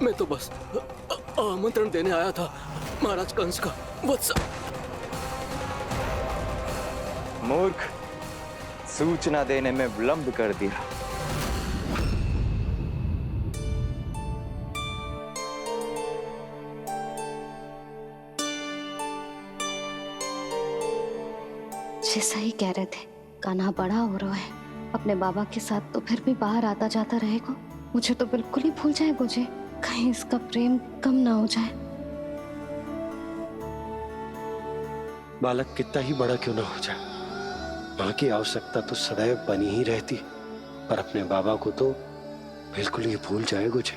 मैं तो बस आमंत्रण देने आया था महाराज कंस का। वत्स मूर्ख, सूचना देने में विलंब कर दिया। जैसा ही कह रहे थे, कान्हा बड़ा हो रहा है अपने बाबा के साथ, तो फिर भी बाहर आता जाता रहेगा। मुझे तो बिल्कुल ही भूल जाए मुझे, कहीं इसका प्रेम कम ना हो जाए। बालक कितना ही बड़ा क्यों ना हो जाए, माँ की आवश्यकता तो सदैव बनी ही रहती, पर अपने बाबा को तो बिल्कुल ही भूल जाए मुझे।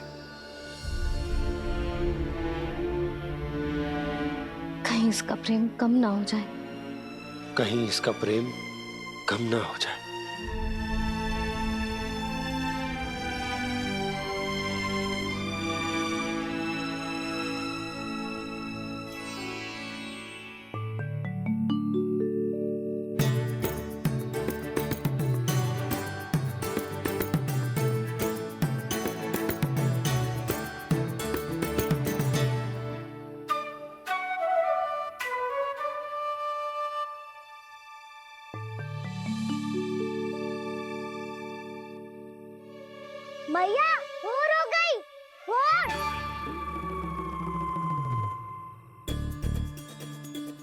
कहीं इसका प्रेम कम ना हो जाए, कहीं इसका प्रेम कम ना हो जाए। मैया भोर हो गई। भोर।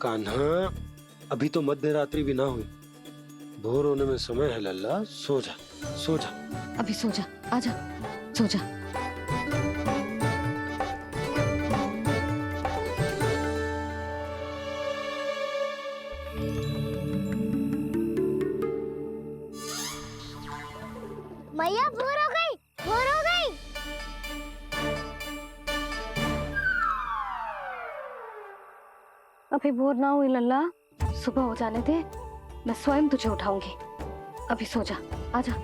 कान्हा, अभी तो मध्य रात्रि भी ना हुई, भोर होने में समय है लल्ला। सो जा, सो जा। अभी सो जा, आजा, सो जा। मैया भोर हो गई, भोर हो गई। अभी भोर ना हुई लल्ला, सुबह हो जाने दे, मैं स्वयं तुझे उठाऊंगी। अभी सो जा, आजा।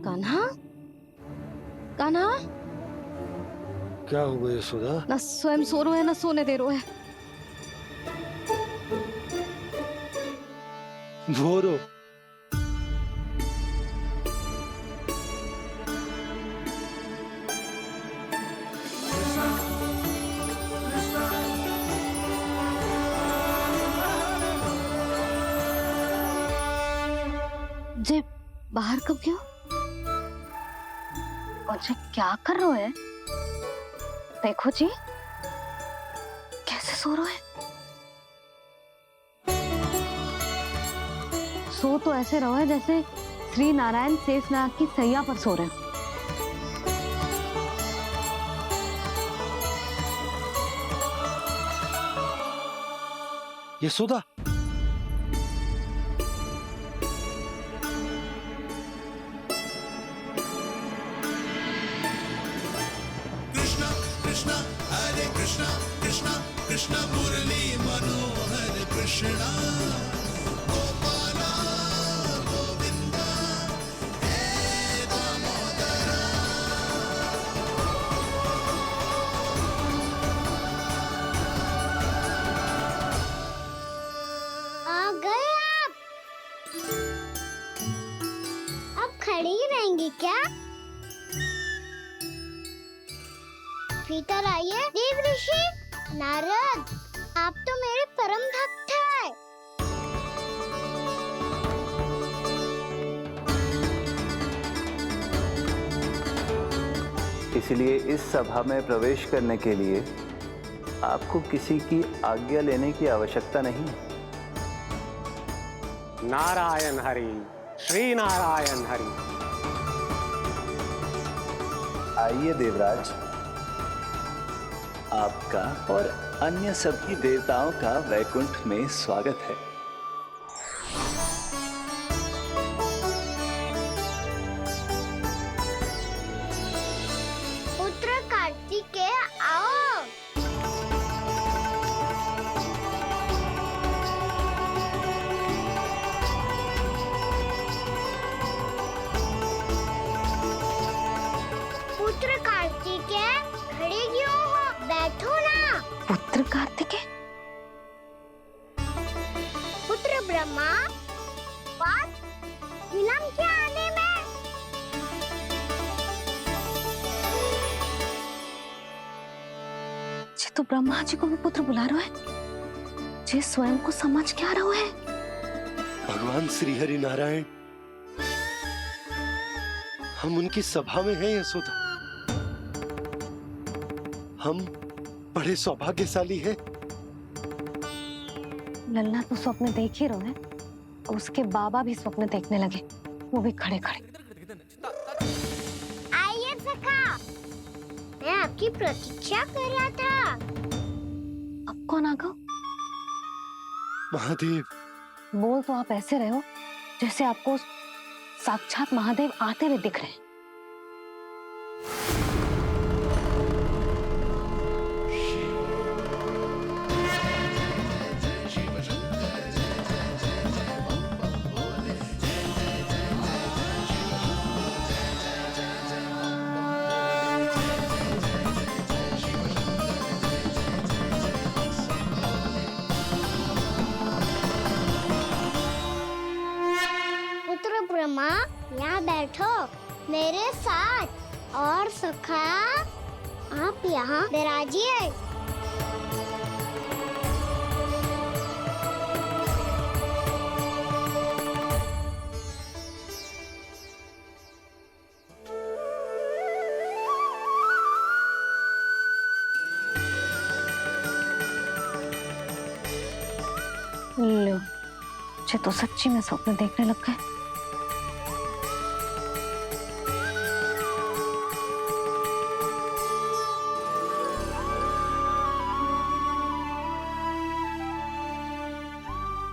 कान्हा, कान्हा, क्या हो गया सुधा? ना स्वयं सो रो है ना सोने दे रो है। भोर हो। जे बाहर कब गयो? और जे क्या कर रहे है? देखो जी, कैसे सो रहे है। सो तो ऐसे रहो है जैसे श्री नारायण शेषनाग की सैया पर सो रहे हैं। यशोदा, कृष्णा कृष्णा हरे कृष्णा कृष्णा कृष्णा मुरली मनोहर कृष्णा गोपाला गोविंदा हे दामोदरा। आ गए आप। अब खड़ी ही रहेंगी क्या? भीतर आइए देव ऋषि। नारद, आप तो मेरे परम भक्त हैं। इसलिए इस सभा में प्रवेश करने के लिए आपको किसी की आज्ञा लेने की आवश्यकता नहीं। नारायण हरि, श्री नारायण हरि। आइए देवराज, आपका और अन्य सभी देवताओं का वैकुंठ में स्वागत है। पुत्र कार्तिकेय आओ। ब्रह्मा जी को भी पुत्र बुला रहा है, जे स्वयं को समझ क्या रहा है। भगवान श्री हरि नारायण, हम उनकी सभा में हैं यशोदा। हम बड़े सौभाग्यशाली हैं। लल्ला तो स्वप्न देख ही रहे हैं, और उसके बाबा भी स्वप्न देखने लगे, वो भी खड़े खड़े। आइए सखा, मैं आपकी प्रतीक्षा कर रहा था। अब कौन आ गया? महादेव। बोल तो आप ऐसे रहे हो जैसे आपको साक्षात महादेव आते हुए दिख रहे हैं। पुत्र ब्रह्मा, यहाँ बैठो मेरे साथ, और सखा आप यहाँ विराजिए। लो, मुझे तो सच्ची में स्वप्न देखने लग गए।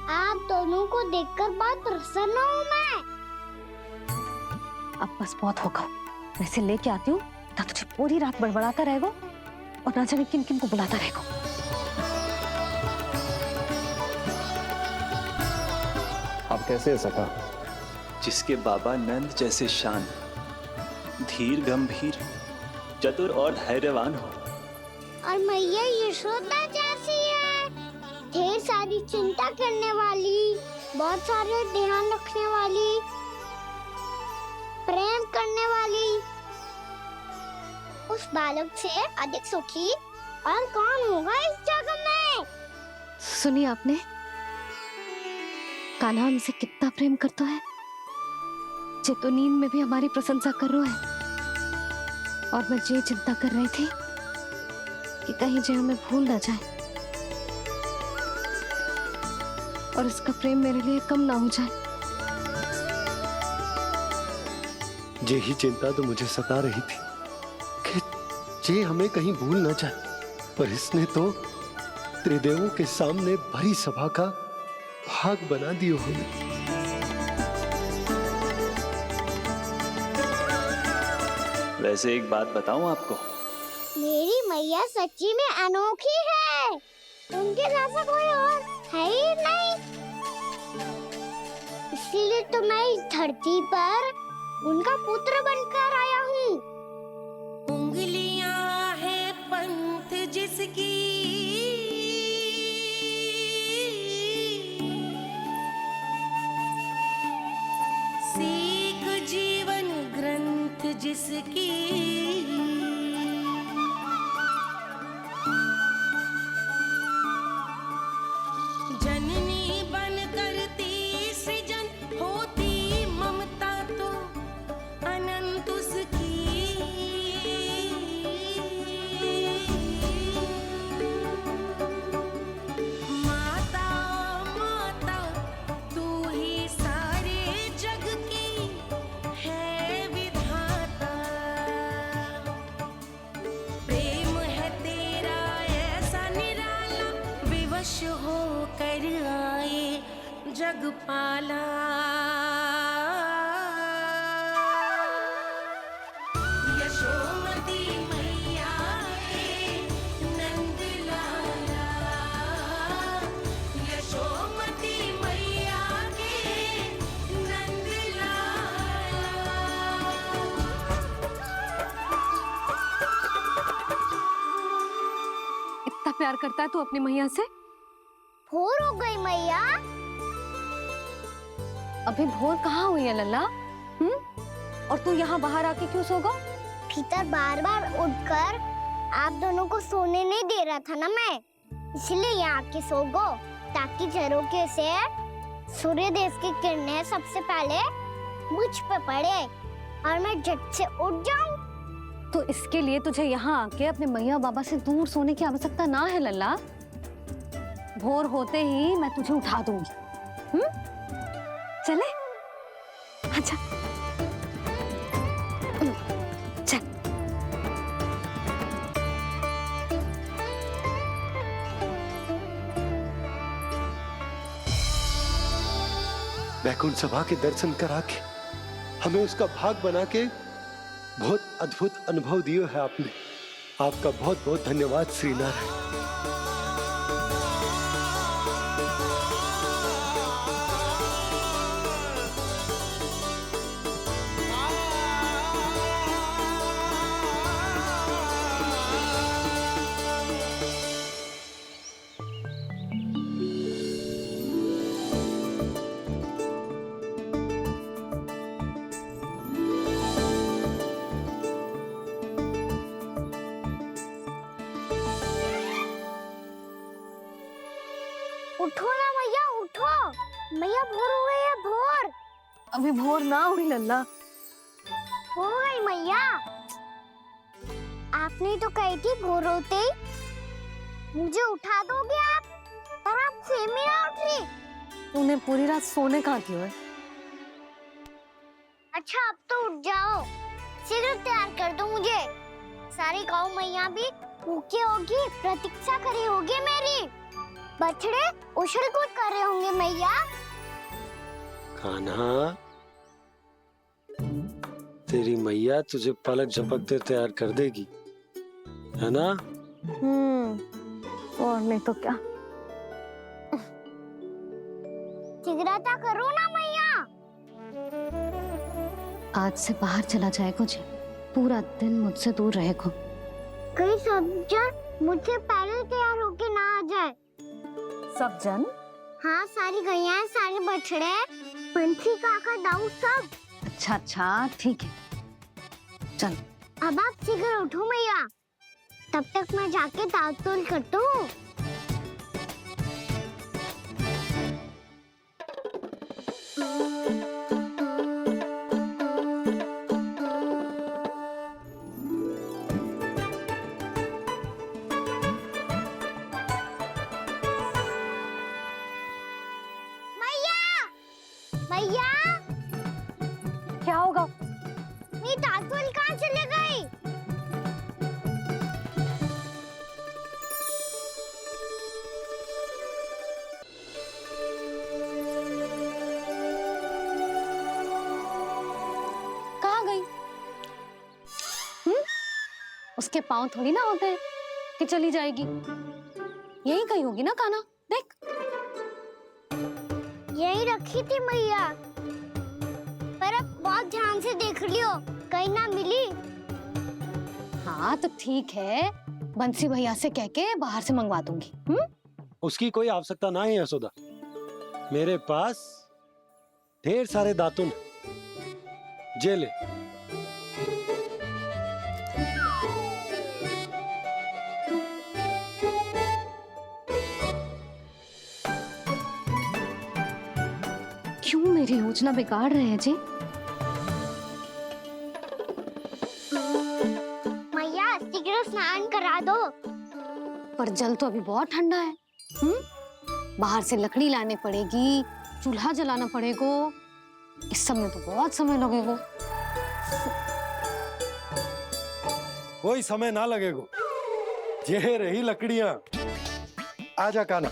आप दोनों को देखकर बहुत प्रसन्न हूँ मैं। अब बस बहुत होगा, मैं इसे लेके आती हूँ, ना तुझे पूरी रात बड़बड़ाता रहेगा और ना जाने किन किन को बुलाता रहेगा। आप कैसे है सखा? जिसके बाबा नंद जैसे शांत, धीर गंभीर, चतुर और धैर्यवान हो। और मैया यशोदा जैसी है, ढेर सारी चिंता करने वाली, बहुत सारे ध्यान रखने वाली, प्रेम करने वाली। उस बालक से अधिक सुखी और कौन होगा इस जगत में? सुनिए आपने, कान्हा हमसे कितना प्रेम करता है, जे तो नींद में भी हमारी प्रशंसा कर रहा है। और मैं ये चिंता कर रही थी कि कहीं जे हमें भूल ना जाए और इसका प्रेम मेरे लिए कम ना हो जाए। यही चिंता तो मुझे सता रही थी कि जे हमें कहीं भूल ना जाए, पर इसने तो त्रिदेवों के सामने भरी सभा का भाग बना दियो हमें। वैसे एक बात बताऊं आपको, मेरी मैया सच्ची में अनोखी है, उनके जैसा कोई और है ही नहीं। इसीलिए तो मैं इस धरती पर उनका पुत्र बनकर आया हूँ। उंगलियां है पंथ जिसकी, सीख जीवन ग्रंथ जिसकी, जननी बन करती सृजन होती ममता तो अनंत उसकी। माता माता तू ही सारे जग की है विधाता, प्रेम है तेरा ऐसा निराला, विवश हो कर आए जग पाला। यशोमती मैया के नंद लाला, यशोमती मैया के नंद लाला। इतना प्यार करता है तू अपनी मैया से? भोर हो गई मैया। अभी भोर कहाँ हुई है लल्ला? और तू यहाँ बाहर आके क्यों सो गया? भीतर बार बार उठकर आप दोनों को सोने नहीं दे रहा था ना मैं, इसलिए यहाँ आके सो गो, ताकि झरोखे से सूर्य देव की किरणें सबसे पहले मुझ पे पड़े और मैं झट से उठ जाऊं। तो इसके लिए तुझे यहाँ आके अपने मैया बाबा से दूर सोने की आवश्यकता ना है लल्ला। भोर होते ही मैं तुझे उठा दूंगी। चले? अच्छा चल। वैकुंठ सभा के दर्शन करा के हमें उसका भाग बना के बहुत अद्भुत अनुभव दिए है आपने। आपका बहुत बहुत धन्यवाद श्री नारायण। उठो ना मैया, उठो। मैया भोर हो गई है, भोर। अभी भोर ना हुई लल्ला। हो गई मैया। आपने तो कही थी भोर होते ही मुझे उठा दोगे आप, पर आप फिर भी ना उठ रही। तूने पूरी रात सोने कहाँ की है? अच्छा अब तो उठ जाओ, शीघ्र तैयार कर दो मुझे। सारी गाँव मैया भी भूखी होगी, प्रतीक्षा करी होगी मेरी। बछड़े उछल कूद कर रहे होंगे मैया। कान्हा, तेरी मैया तुझे पलक झपकते तैयार कर देगी, है ना? और नहीं तो क्या। शीघ्रता करो ना मैया। आज से बाहर चला जाएगा जी, पूरा दिन मुझसे दूर रहेगा। कहीं सब जन मुझसे पहले तैयार होके ना आ जाए। सब जन? हाँ, सारी गैया, सारे बछड़े, पंछी, काका, दाऊ सब। अच्छा अच्छा ठीक है, चल। अब आप शीघ्र उठो मैया, तब तक मैं जाके ताल-तोल करता हूँ। मैया, क्या होगा? मेरी ताल-तोल कहाँ चले गई? कहाँ गई? उसके पाँव थोड़ी ना होते हैं कि चली जाएगी। यही कहीं होगी ना कान्हा, देख। यही रखी थी मैया, पर अब बहुत ध्यान से देख लियो, कहीं ना मिली। हाँ तो ठीक है, बंसी भैया से कह के बाहर से मंगवा दूंगी। उसकी कोई आवश्यकता ना है यशोदा, मेरे पास ढेर सारे दातुन, जे ले। क्यों मेरी योजना बिगाड़ रहे हैं जी? मैया शीघ्र स्नान करा दो। पर जल तो अभी बहुत ठंडा है। बाहर से लकड़ी लाने पड़ेगी, चूल्हा जलाना पड़ेगा। इस सब में तो बहुत समय लगेगा। कोई समय ना लगेगा, ये रही लकड़ियां। आजा कान्हा।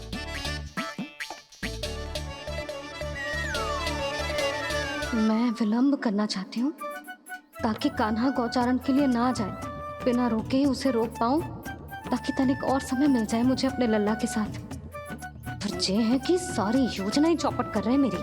मैं विलंब करना चाहती हूँ ताकि कान्हा गौचारण के लिए ना जाए। बिना रोके ही उसे रोक पाऊं, ताकि तनिक और समय मिल जाए मुझे अपने लल्ला के साथ। पर ये है कि सारी योजना ही चौपट कर रहे हैं मेरी।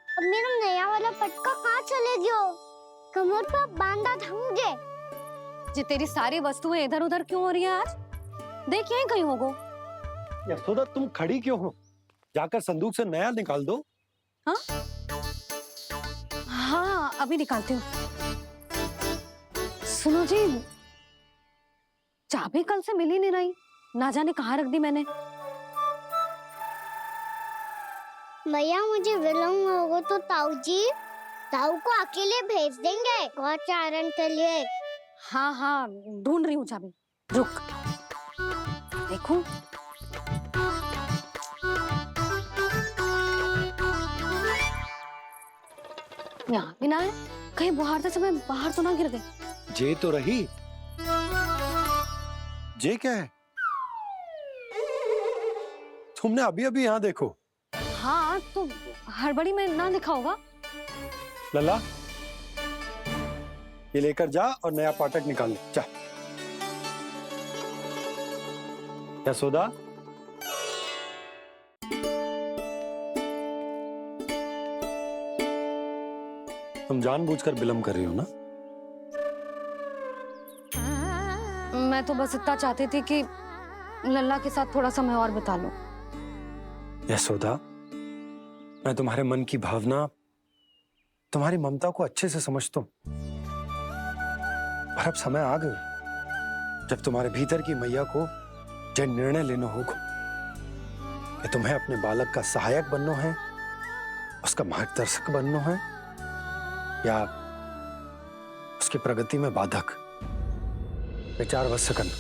अब मेरा नया वाला पटका कहाँ चले गयो? कमर पर बांधा था मुझे। जी तेरी सारी वस्तुएं इधर उधर क्यों हो रही है आज? देख यहीं कहीं होगो। यशोदा तुम खड़ी क्यों हो? जाकर संदूक से नया निकाल दो। हाँ हाँ, अभी निकालती हूँ। सुनो जी, चाबी कल से मिल ही नहीं रही, ना जाने कहाँ रख दी मैंने। भैया मुझे विलम्ब होगा तो ताऊ को अकेले भेज देंगे गौचारण के लिए। हाँ हाँ, ढूंढ रही हूँ चाबी, रुक। देखूं। यहाँ भी ना है, कहीं बुहारते समय बाहर तो ना गिर गए। जे तो रही। जे क्या है? तुमने अभी अभी यहाँ देखो। हाँ तो हड़बड़ी में ना दिखा होगा। लल्ला, ये लेकर जा और नया पाठक निकाल ले, जा। यशोदा, तुम जानबूझकर विलम्ब कर रही हो ना? मैं तो बस इतना चाहती थी कि लल्ला के साथ थोड़ा समय और बिता लूं। यशोदा, मैं तुम्हारे मन की भावना, तुम्हारी ममता को अच्छे से समझता हूं। पर अब समय आ गया जब तुम्हारे भीतर की मैया को जो निर्णय लेना होगा कि तुम्हें अपने बालक का सहायक बनना है, उसका मार्गदर्शक बनना है, या उसकी प्रगति में बाधक। विचार अवश्य करना।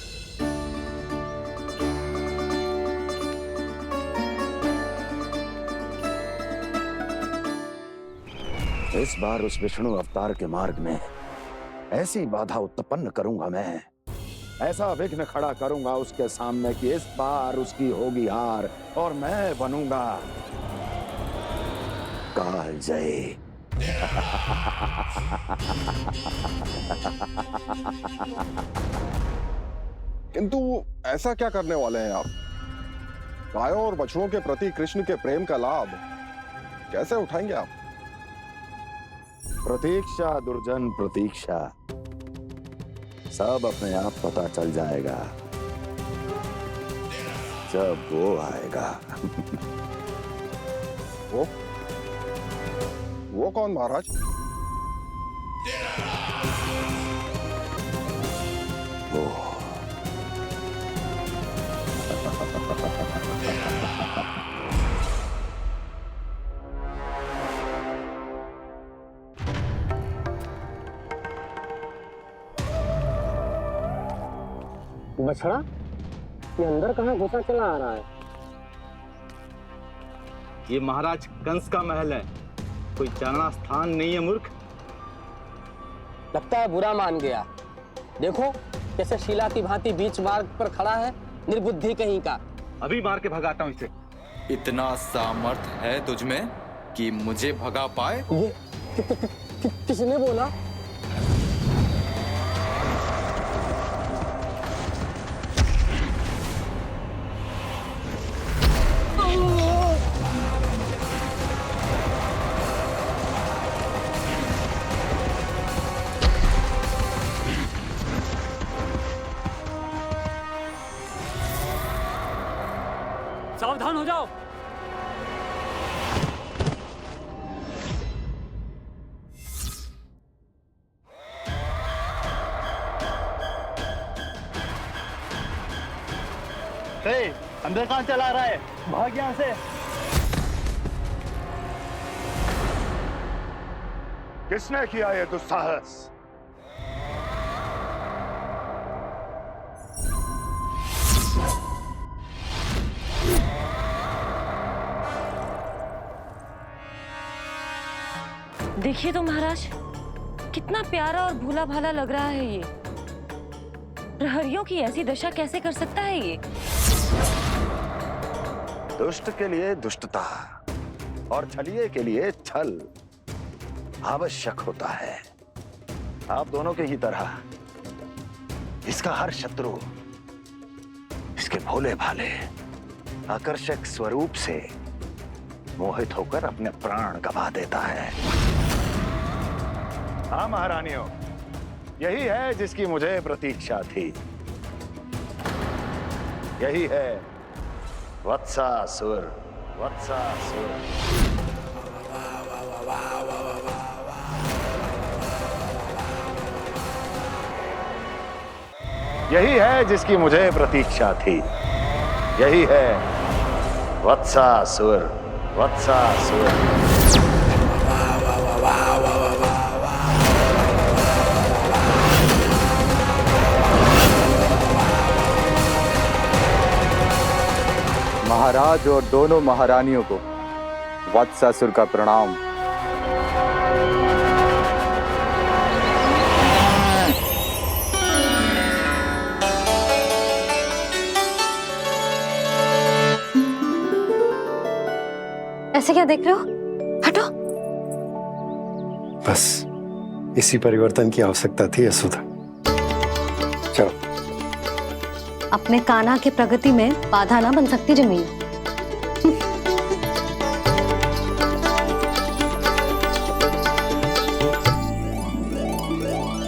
इस बार उस विष्णु अवतार के मार्ग में ऐसी बाधा उत्पन्न करूंगा मैं, ऐसा विघ्न खड़ा करूंगा उसके सामने कि इस बार उसकी होगी हार और मैं बनूंगा कालजयी। किंतु ऐसा क्या करने वाले हैं आप? गायों और बछड़ों के प्रति कृष्ण के प्रेम का लाभ कैसे उठाएंगे आप? प्रतीक्षा दुर्जन प्रतीक्षा, सब अपने आप पता चल जाएगा जब वो आएगा। वो कौन महाराज? वो बछड़ा, ये अंदर कहाँ घुसा चला आ रहा है? ये महाराज कंस का महल है, कोई जाना स्थान नहीं है मूर्ख। लगता है बुरा मान गया। देखो कैसे शिला की भांति बीच मार्ग पर खड़ा है, निर्बुद्धि कहीं का। अभी मार के भगाता हूँ इसे। इतना सामर्थ है तुझमें कि मुझे भगा पाए? ये किसने बोला? सावधान हो जाओ। अंदर कहाँ चला रहा है? भाग यहाँ से। किसने किया ये दुस्साहस? देखिए तो महाराज, कितना प्यारा और भोला भाला लग रहा है ये। प्रहरियों की ऐसी दशा कैसे कर सकता है ये? दुष्ट के लिए दुष्टता और छलिए के लिए छल आवश्यक होता है। आप दोनों के ही तरह इसका हर शत्रु इसके भोले भाले आकर्षक स्वरूप से मोहित होकर अपने प्राण गंवा देता है। हाँ महारानियों, यही है जिसकी मुझे प्रतीक्षा थी। यही है वत्सासुर, वत्सासुर। यही है जिसकी मुझे प्रतीक्षा थी। यही है वत्सासुर, वत्सासुर। महाराज और दोनों महारानियों को वत्सासुर का प्रणाम। ऐसे क्या देख रहे हो? हटो। बस इसी परिवर्तन की आवश्यकता थी यशोदा। चलो। अपने कान्हा की प्रगति में बाधा ना बन सकती जमीन।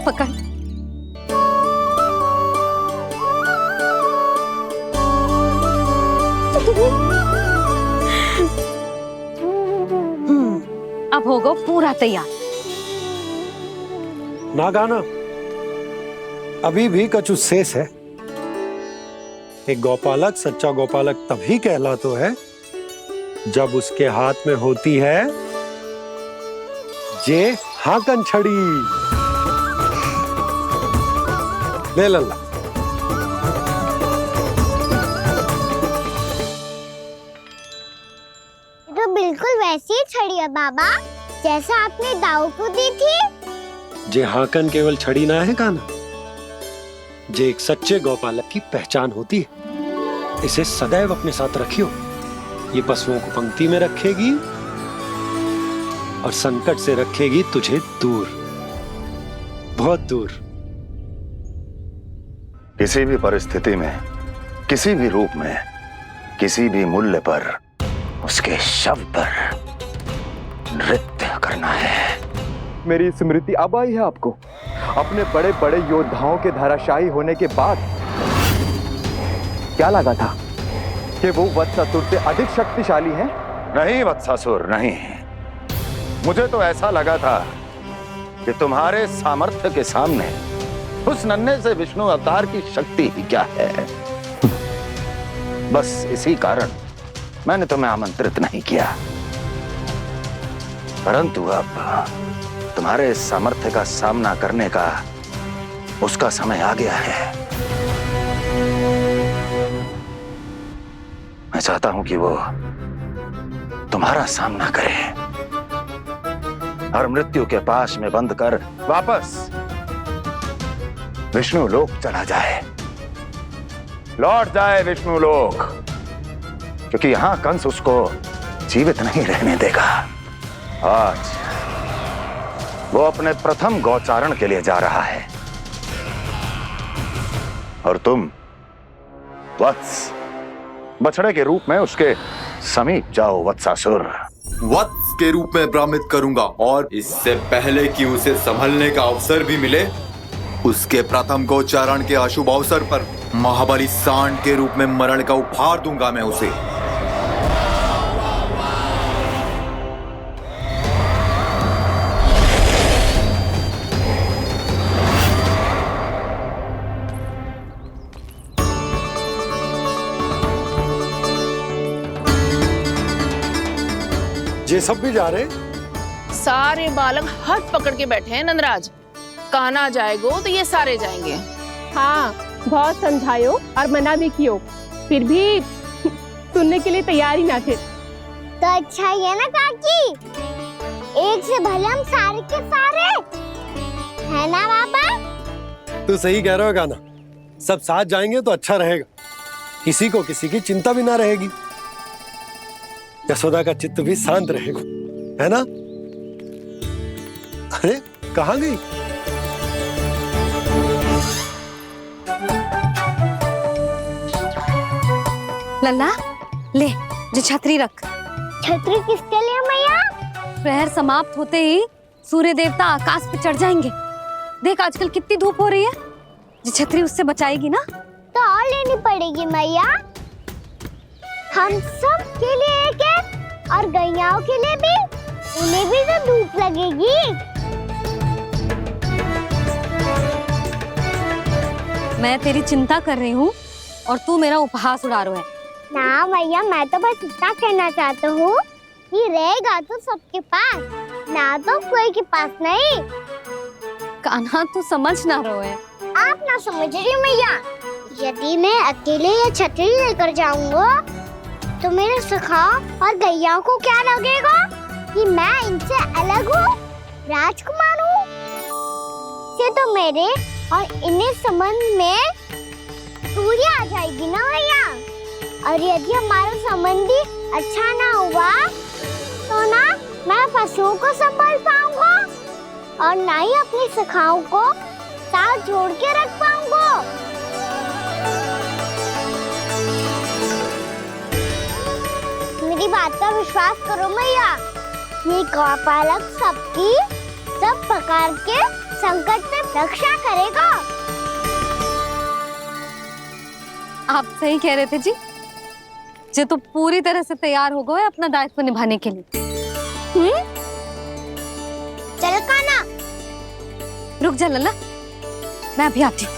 पकड़। अब होगा पूरा तैयार। ना गाना, अभी भी कछु शेष है। एक गौपालक सच्चा गौपालक तभी कहलाता है जब उसके हाथ में होती है जे हाकन छड़ी। ले लल्ला। तो बिल्कुल वैसी ही छड़ी है बाबा जैसा आपने दाऊ को दी थी। जे हाकन केवल छड़ी ना है कान्हा, जे एक सच्चे गौपालक की पहचान होती है। इसे सदैव अपने साथ रखियो। ये पशुओं को पंक्ति में रखेगी और संकट से रखेगी तुझे दूर, बहुत दूर। किसी भी परिस्थिति में, किसी भी रूप में, किसी भी मूल्य पर उसके शव पर नृत्य करना है। मेरी स्मृति अब आई है आपको? अपने बड़े बड़े योद्धाओं के धराशायी होने के बाद क्या लगा था कि वो वत्सासुर से अधिक शक्तिशाली हैं? नहीं वत्सासुर, नहीं। मुझे तो ऐसा लगा था कि तुम्हारे सामर्थ्य के सामने उस नन्हे से विष्णु अवतार की शक्ति ही क्या है। बस इसी कारण मैंने तुम्हें आमंत्रित नहीं किया। परंतु अब तुम्हारे सामर्थ्य का सामना करने का उसका समय आ गया है। मैं चाहता हूं कि वो तुम्हारा सामना करे और मृत्यु के पाश में बंद कर वापस विष्णु लोक चला जाए, लौट जाए विष्णु लोक, क्योंकि यहां कंस उसको जीवित नहीं रहने देगा। आज वो अपने प्रथम गौचारण के लिए जा रहा है और तुम वत्स बछड़े के रूप में उसके समीप जाओ वत्सासुर। वत्स के रूप में भ्रमित करूंगा और इससे पहले कि उसे संभलने का अवसर भी मिले, उसके प्रथम गोचारण के अशुभ अवसर पर महाबली सांड के रूप में मरण का उपहार दूंगा मैं उसे। ये सब भी जा रहे? सारे बालक हाथ पकड़ के बैठे हैं नंदराज। कान्हा जाएगो तो ये सारे जाएंगे। हाँ, बहुत समझायो और मना भी कियो, फिर भी सुनने के लिए तैयार ही ना थे। तो अच्छा ही है ना काकी, एक से भले हम सारे के सारे, है ना बाबा? तू सही कह रहा है गाना। सब साथ जाएंगे तो अच्छा रहेगा, किसी को किसी की चिंता भी ना रहेगी। यशोदा का चित्त भी शांत रहेगा, है ना? अरे कहाँ गई? लल्ला ले, जो छतरी रख। छतरी किसके लिए मैया? प्रहर समाप्त होते ही सूर्य देवता आकाश पे चढ़ जाएंगे। देख आजकल कितनी धूप हो रही है, जो छतरी उससे बचाएगी ना। तो और लेनी पड़ेगी मैया, हम सब के लिए एक है और गैयाओं के लिए भी, उन्हें भी तो धूप लगेगी। मैं तेरी चिंता कर रही हूँ और तू मेरा उपहास उड़ा रहा है। ना भैया, मैं तो बस इतना कहना चाहता हूँ कि रहेगा तो सबके पास, ना तो कोई के पास नहीं। कान्हा तू समझ ना रहो है। आप ना समझ रही भैया, यदि मैं अकेले ये छतरी लेकर जाऊंगा तो मेरे सखा और गैया को क्या लगेगा कि मैं इनसे अलग हूँ, राजकुमार हूँ। ये तो मेरे और इन्हें संबंध में दूरी आ जाएगी ना भैया। और यदि हमारा संबंध ही अच्छा ना हुआ तो ना मैं पशुओं को संभाल पाऊंगा और ना ही अपनी सखाओं को साथ जोड़ के रख पाऊंगा। मेरी बात का विश्वास करो भैया, ये गौपालक सबकी सब प्रकार के संकट से रक्षा करेगा। आप सही कह रहे थे जी। जे तो पूरी तरह से तैयार हो गए अपना दायित्व निभाने के लिए। चल कान्हा। रुक जा लल्ला, मैं अभी आती हूँ।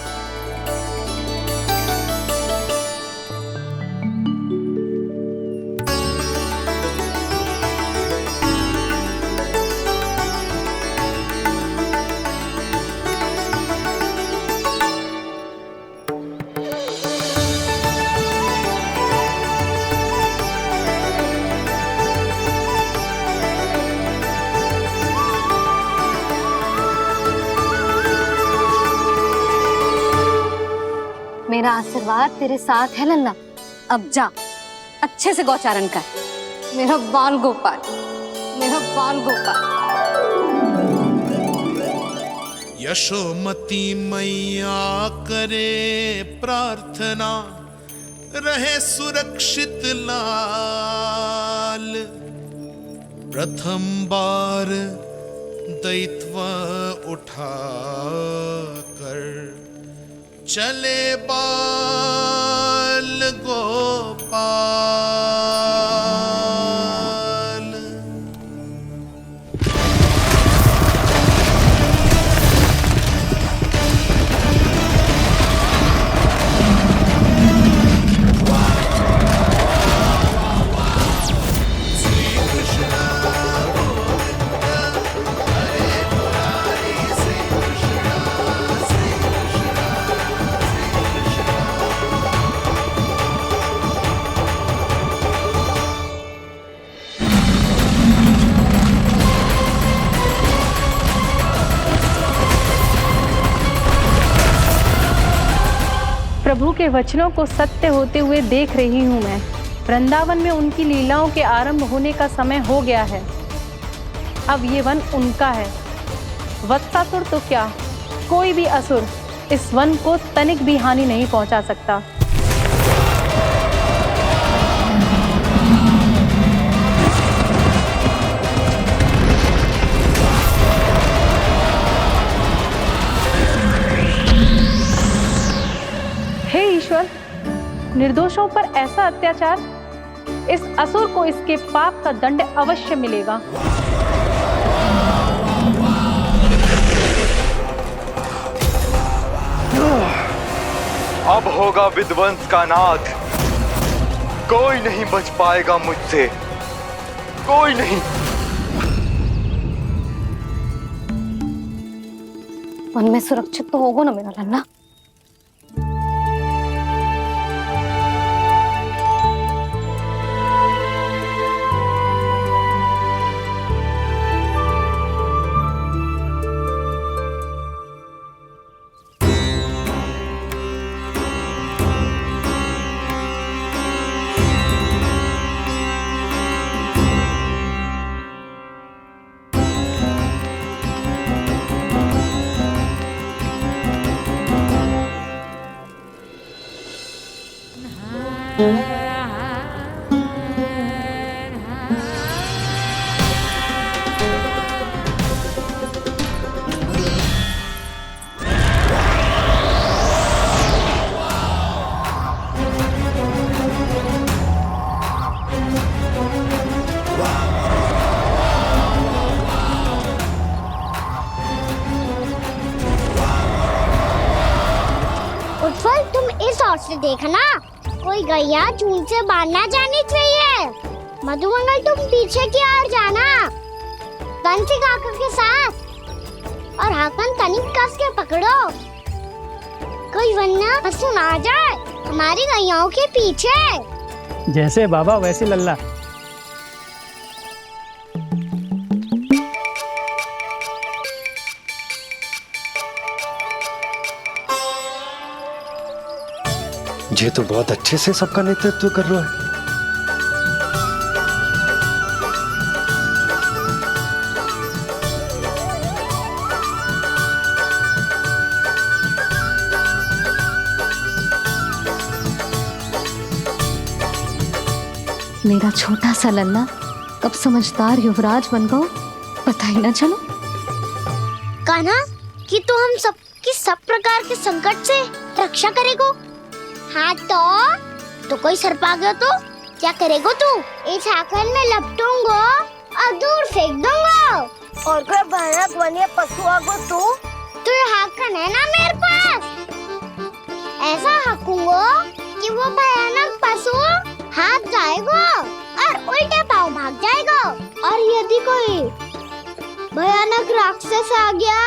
मेरा आशीर्वाद तेरे साथ है लल्ला। अब जा, अच्छे से गौचारण कर। मेरा बाल गोपाल, मेरा बाल गोपाल। यशोमती मैया करे प्रार्थना, रहे सुरक्षित लाल। प्रथम बार दैत्व उठा कर चले बाल गोपाल। श्री कृष्ण प्रभु के वचनों को सत्य होते हुए देख रही हूँ मैं। वृंदावन में उनकी लीलाओं के आरंभ होने का समय हो गया है। अब ये वन उनका है। वत्सासुर तो क्या, कोई भी असुर इस वन को तनिक भी हानि नहीं पहुंचा सकता। हे ईश्वर, निर्दोषों पर ऐसा अत्याचार, इस असुर को इसके पाप का दंड अवश्य मिलेगा। अब होगा विध्वंस का नाद। कोई नहीं बच पाएगा मुझसे, कोई नहीं। वन में सुरक्षित तो होगा ना मेरा लल्ला। से देखना, कोई गैया चून से बाहर ना जानी चाहिए। मधुमंगल तुम पीछे की ओर जाना, कंसी काका के साथ, और हाकन तनिक कस के पकड़ो, कोई वरना पशु ना जाए हमारी गैयाओं के पीछे। जैसे बाबा वैसे लल्ला। ये तो बहुत अच्छे से सबका नेतृत्व कर रहा है। मेरा छोटा सा लल्ला कब समझदार युवराज बन गो पता ही ना चलो। कान्हा, कि तू हम सबकी सब प्रकार के संकट से रक्षा करेगो। हाँ तो कोई सर्प आ गया तो क्या करेगो तू? इस हाकन में लपटूंगो और दूर फेंक दूंगा। और कोई भयानक वन्य पशु आगो तो ये हाकन है ना मेरे पास, ऐसा हाकूंगो कि वो भयानक पशु हाथ जाएगा और उल्टे पाँव भाग जाएगा। और यदि कोई भयानक राक्षस आ गया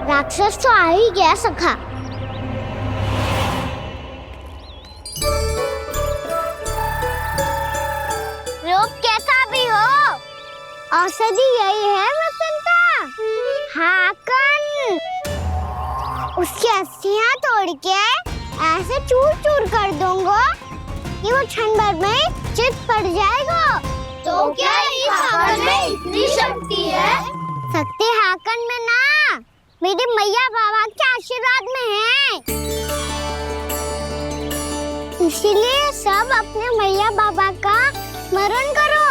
राक्षस तो आ ही गया सखा। रूप कैसा भी हो, औषधि यही है वसंता। हाकन उसकी अस्थियां तोड़ के ऐसे चूर चूर कर दूंगा कि वो क्षण भर में चित पड़ जाएगा। तो क्या इस हाकन में इतनी शक्ति है? शक्ति हाकन में ना, मेरे मैया बाबा के आशीर्वाद में है। इसीलिए सब अपने मैया बाबा का स्मरण करो,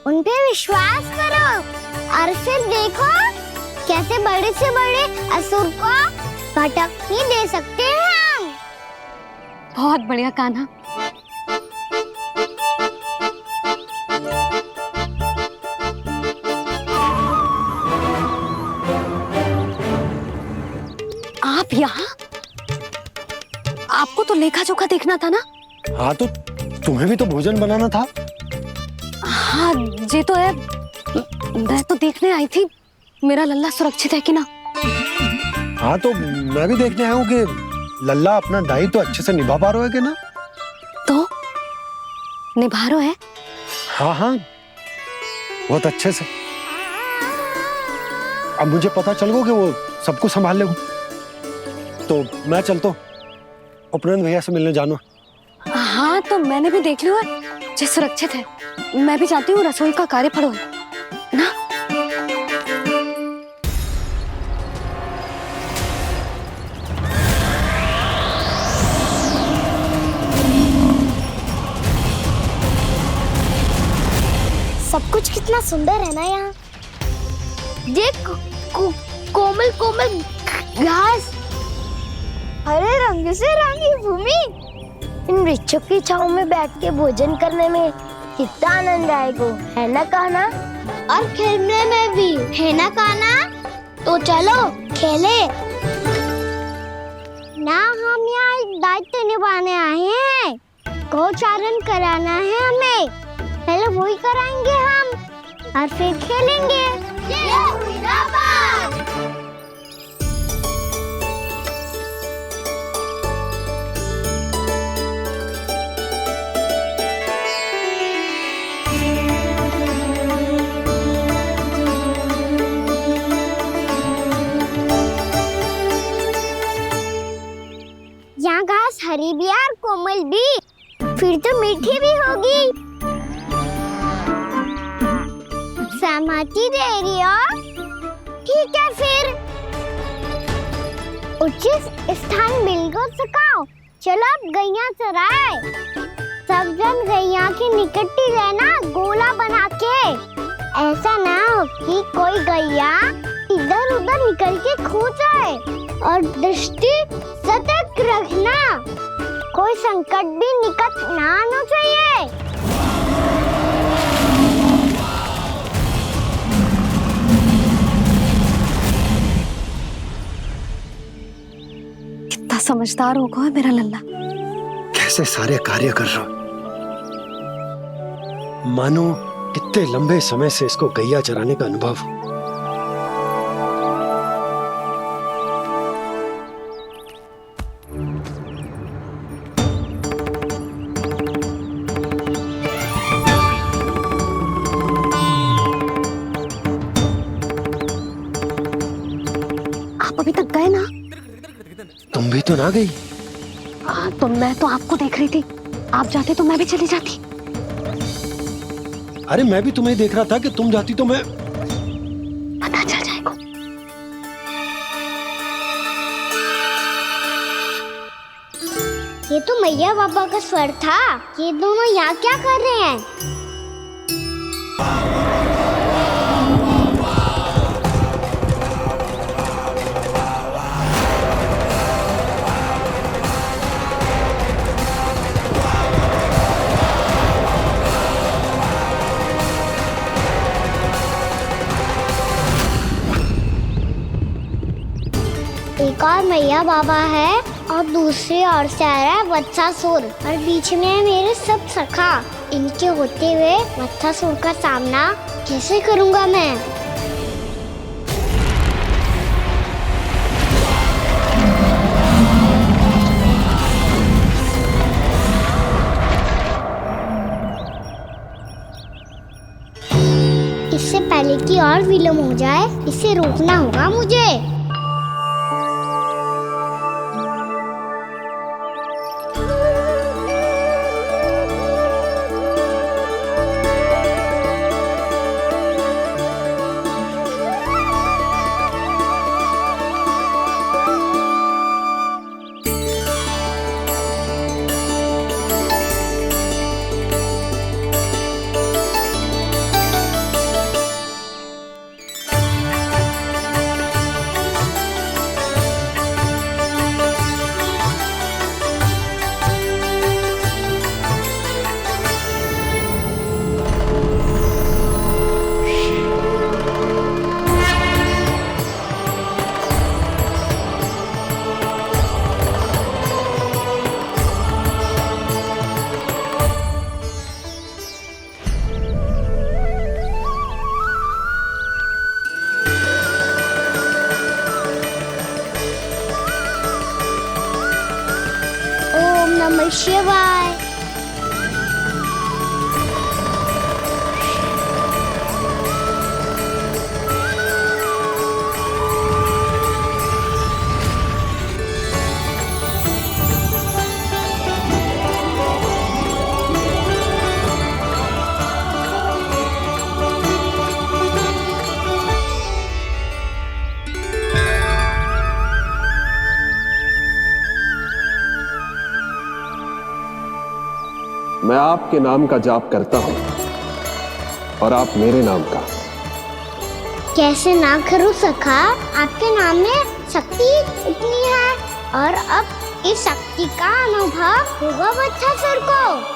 उन पे विश्वास करो, और फिर देखो कैसे बड़े से बड़े असुर को भटक ही दे सकते हैं हम। बहुत बढ़िया कान्हा। आप यहाँ? आपको तो लेखा जोखा देखना था ना? हाँ तो तुम्हें भी तो भोजन बनाना था। हाँ ये तो है, मैं तो देखने आई थी मेरा लल्ला सुरक्षित है कि ना। हाँ तो मैं भी देखने आया हूँ कि लल्ला अपना दायित्व तो अच्छे से निभा पा रहा है कि ना। तो निभा रहा है? हाँ हाँ बहुत अच्छे से। अब मुझे पता चल गया कि वो सब कुछ संभाल लेगा। तो मैं चलता हूँ, उपनंद भैया से मिलने जाना। हाँ तो मैंने भी देख लिया जो सुरक्षित है। मैं भी चाहती हूँ रसोई का कार्य पड़ो ना। सब कुछ कितना सुंदर है ना यहाँ। देख कोमल कोमल घास, हरे रंग से रंगी भूमि, इन वृक्षों की छांव में बैठ के भोजन करने में कितना आनंद आएगा, है ना कान्हा? और खेलने में भी, है ना कान्हा? तो चलो खेले ना। हम यहाँ एक दायित्व निभाने आए हैं, गोचारण कराना है हमें। पहले वही कराएंगे हम और फिर खेलेंगे। यहाँ घास हरी भी और कोमल भी, फिर तो मीठी भी होगी। सहमति दे रही हो? ठीक है फिर उचित स्थान बिल्कुल सुखाओ। चलो अब गैया चराए। सब जन गैया के निकट ही रहना, गोला बना के। ऐसा ना हो कि कोई गैया इधर उधर निकल करके खो जाए और दृष्टि सतर्क रखना, कोई संकट भी निकट ना आना चाहिए। कितना समझदार होगा है मेरा लल्ला। कैसे सारे कार्य कर रहा, मानो कितने लंबे समय से इसको गैया चराने का अनुभव हो। आप अभी तक गए ना? तुम भी तो ना गई। तो मैं तो आपको देख रही थी, आप जाते तो मैं भी चली जाती। अरे मैं भी तुम्हें देख रहा था कि तुम जाती तो मैं। पता चल जाएगा। ये तो मैया बाबा का स्वर था। ये दोनों यहाँ क्या कर रहे हैं? एक और मैया बाबा है और दूसरी ओर से आ रहा है वत्सासुर और बीच में है मेरे सब सखा। इनके होते हुए वत्सासुर का सामना कैसे करूंगा मैं? इससे पहले कि और विलम्ब हो जाए, इसे रोकना होगा मुझे। नमः शिवाय। मैं आपके नाम का जाप करता हूं और आप मेरे नाम का। कैसे ना करूं सखा, आपके नाम में शक्ति इतनी है और अब इस शक्ति का अनुभव होगा वत्सासुर को।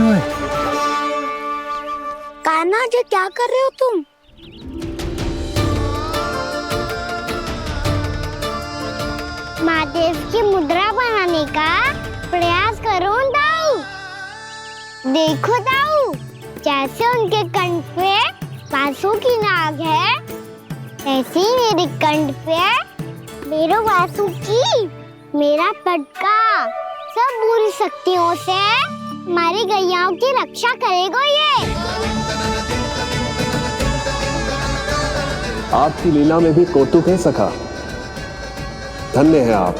रोए? कान्हा जी क्या कर रहे हो तुम? महादेव की मुद्रा बनाने का प्रयास करो दाऊ। देखो दाऊ, जैसे उनके कंठ पे वासु की नाग है, ऐसे ही मेरे कंठ पे मेरे वासु की मेरा पटका सब बुरी शक्तियों से हमारी गैयाओं की रक्षा करेगा ये। आपकी लीला में भी कौतुक है सखा, धन्य है आप।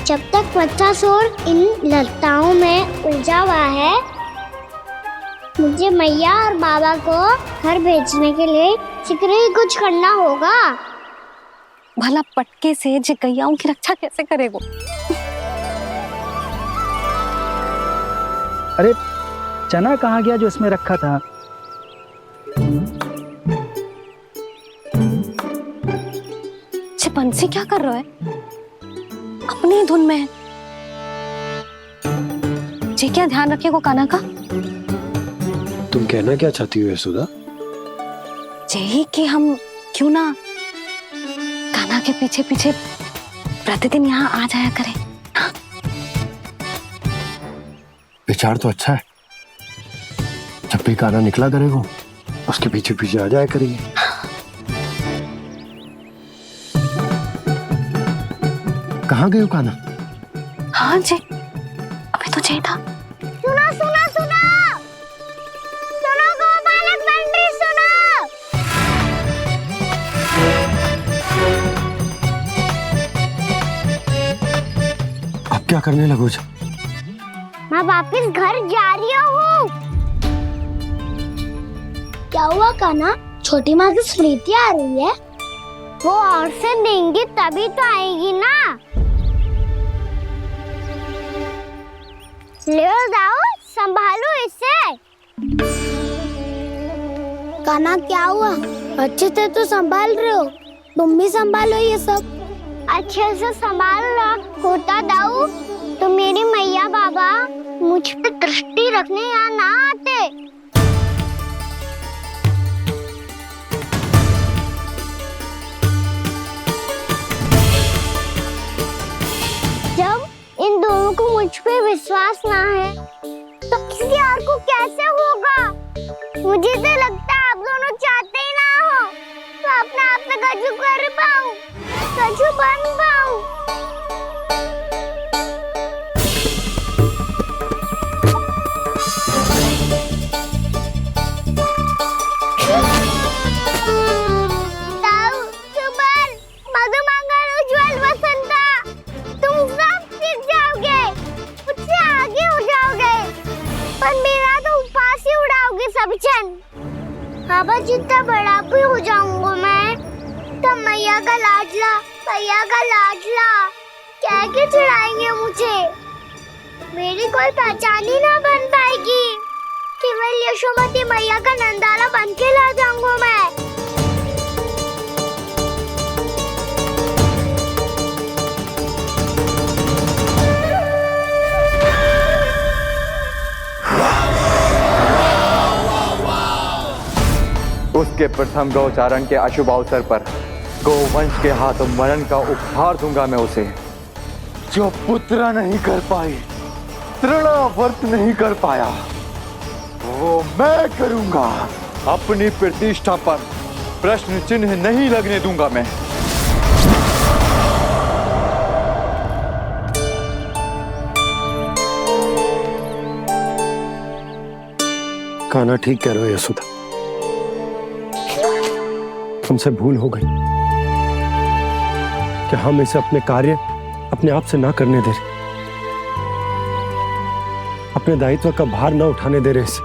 जब तक बच्चासुर इन लताओं में उलझा हुआ है, मुझे मैया और बाबा को घर भेजने के लिए शीघ्र ही कुछ करना होगा। भला पटके से जे गैयाओं की रक्षा कैसे करेगो? अरे चना कहाँ गया जो इसमें रखा था? बंसी क्या कर रहा है? अपनी धुन में है। जी क्या ध्यान रखिएगा कान्हा का। तुम कहना क्या चाहती हो यशोदा? यही कि हम क्यों ना कान्हा के पीछे पीछे प्रतिदिन यहाँ आ जाया करें। हाँ? विचार तो अच्छा है। जब भी कान्हा निकला करेगा उसके पीछे पीछे आ जाया करेंगे। कहाँ गए हो कान्हा? हाँ जी, अभी तो चाहिए था। सुनो सुनो सुनो सुनो गोपालक बंटी सुनो। अब क्या करने लगो? मैं वापस घर जा रही हूँ। क्या हुआ कान्हा? छोटी माँ की स्मृति आ रही है। वो और से देंगी तभी तो आएगी ना। ले जाओ, संभालो इसे। कान्हा क्या हुआ? अच्छे से तो संभाल रहे हो, तुम भी संभालो ये सब। अच्छे से संभाल रहा होता दाऊ तो मेरी मैया बाबा मुझ पे दृष्टि रखने यहाँ ना आते। जब इन दोनों को मुझ पे विश्वास ना है तो किसी और को कैसे होगा? मुझे तो लगता है आप दोनों चाहते ही ना हो तो अपने आप पे गजू कर पाऊं, गजू बन पाऊं। बाबा जितना बड़ा भी हो जाऊंगा मैं तो मैया का लाडला कह के चढ़ाएंगे मुझे। मेरी कोई पहचान ही ना बन पाएगी। केवल यशोमती मैया का नंदाला बन के ला जाऊंगा मैं। उसके प्रथम गौचारण के अशुभ अवसर पर गोवंश के हाथों मरण का उपहार दूंगा मैं उसे। जो पुत्र नहीं कर पाई, तृणावर्त नहीं कर पाया, वो मैं करूंगा। अपनी प्रतिष्ठा पर प्रश्न चिन्ह नहीं लगने दूंगा मैं। कान्हा ठीक कह रहे हो यशोदा, हमसे भूल हो गई कि हम इसे अपने कार्य अपने आप से ना करने दे रहे, अपने दायित्व का भार ना उठाने दे रहे इसे।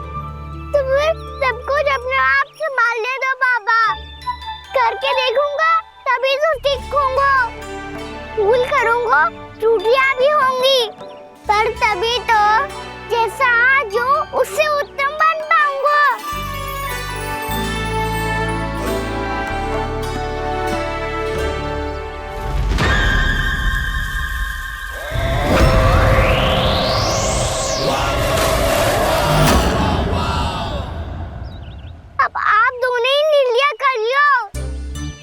भूल करूंगा, त्रुटियां भी होंगी, पर तभी तो जैसा आज हूँ उससे उत्तम बन पाऊंगा। अब आप दोनों ही निर्णय कर लो,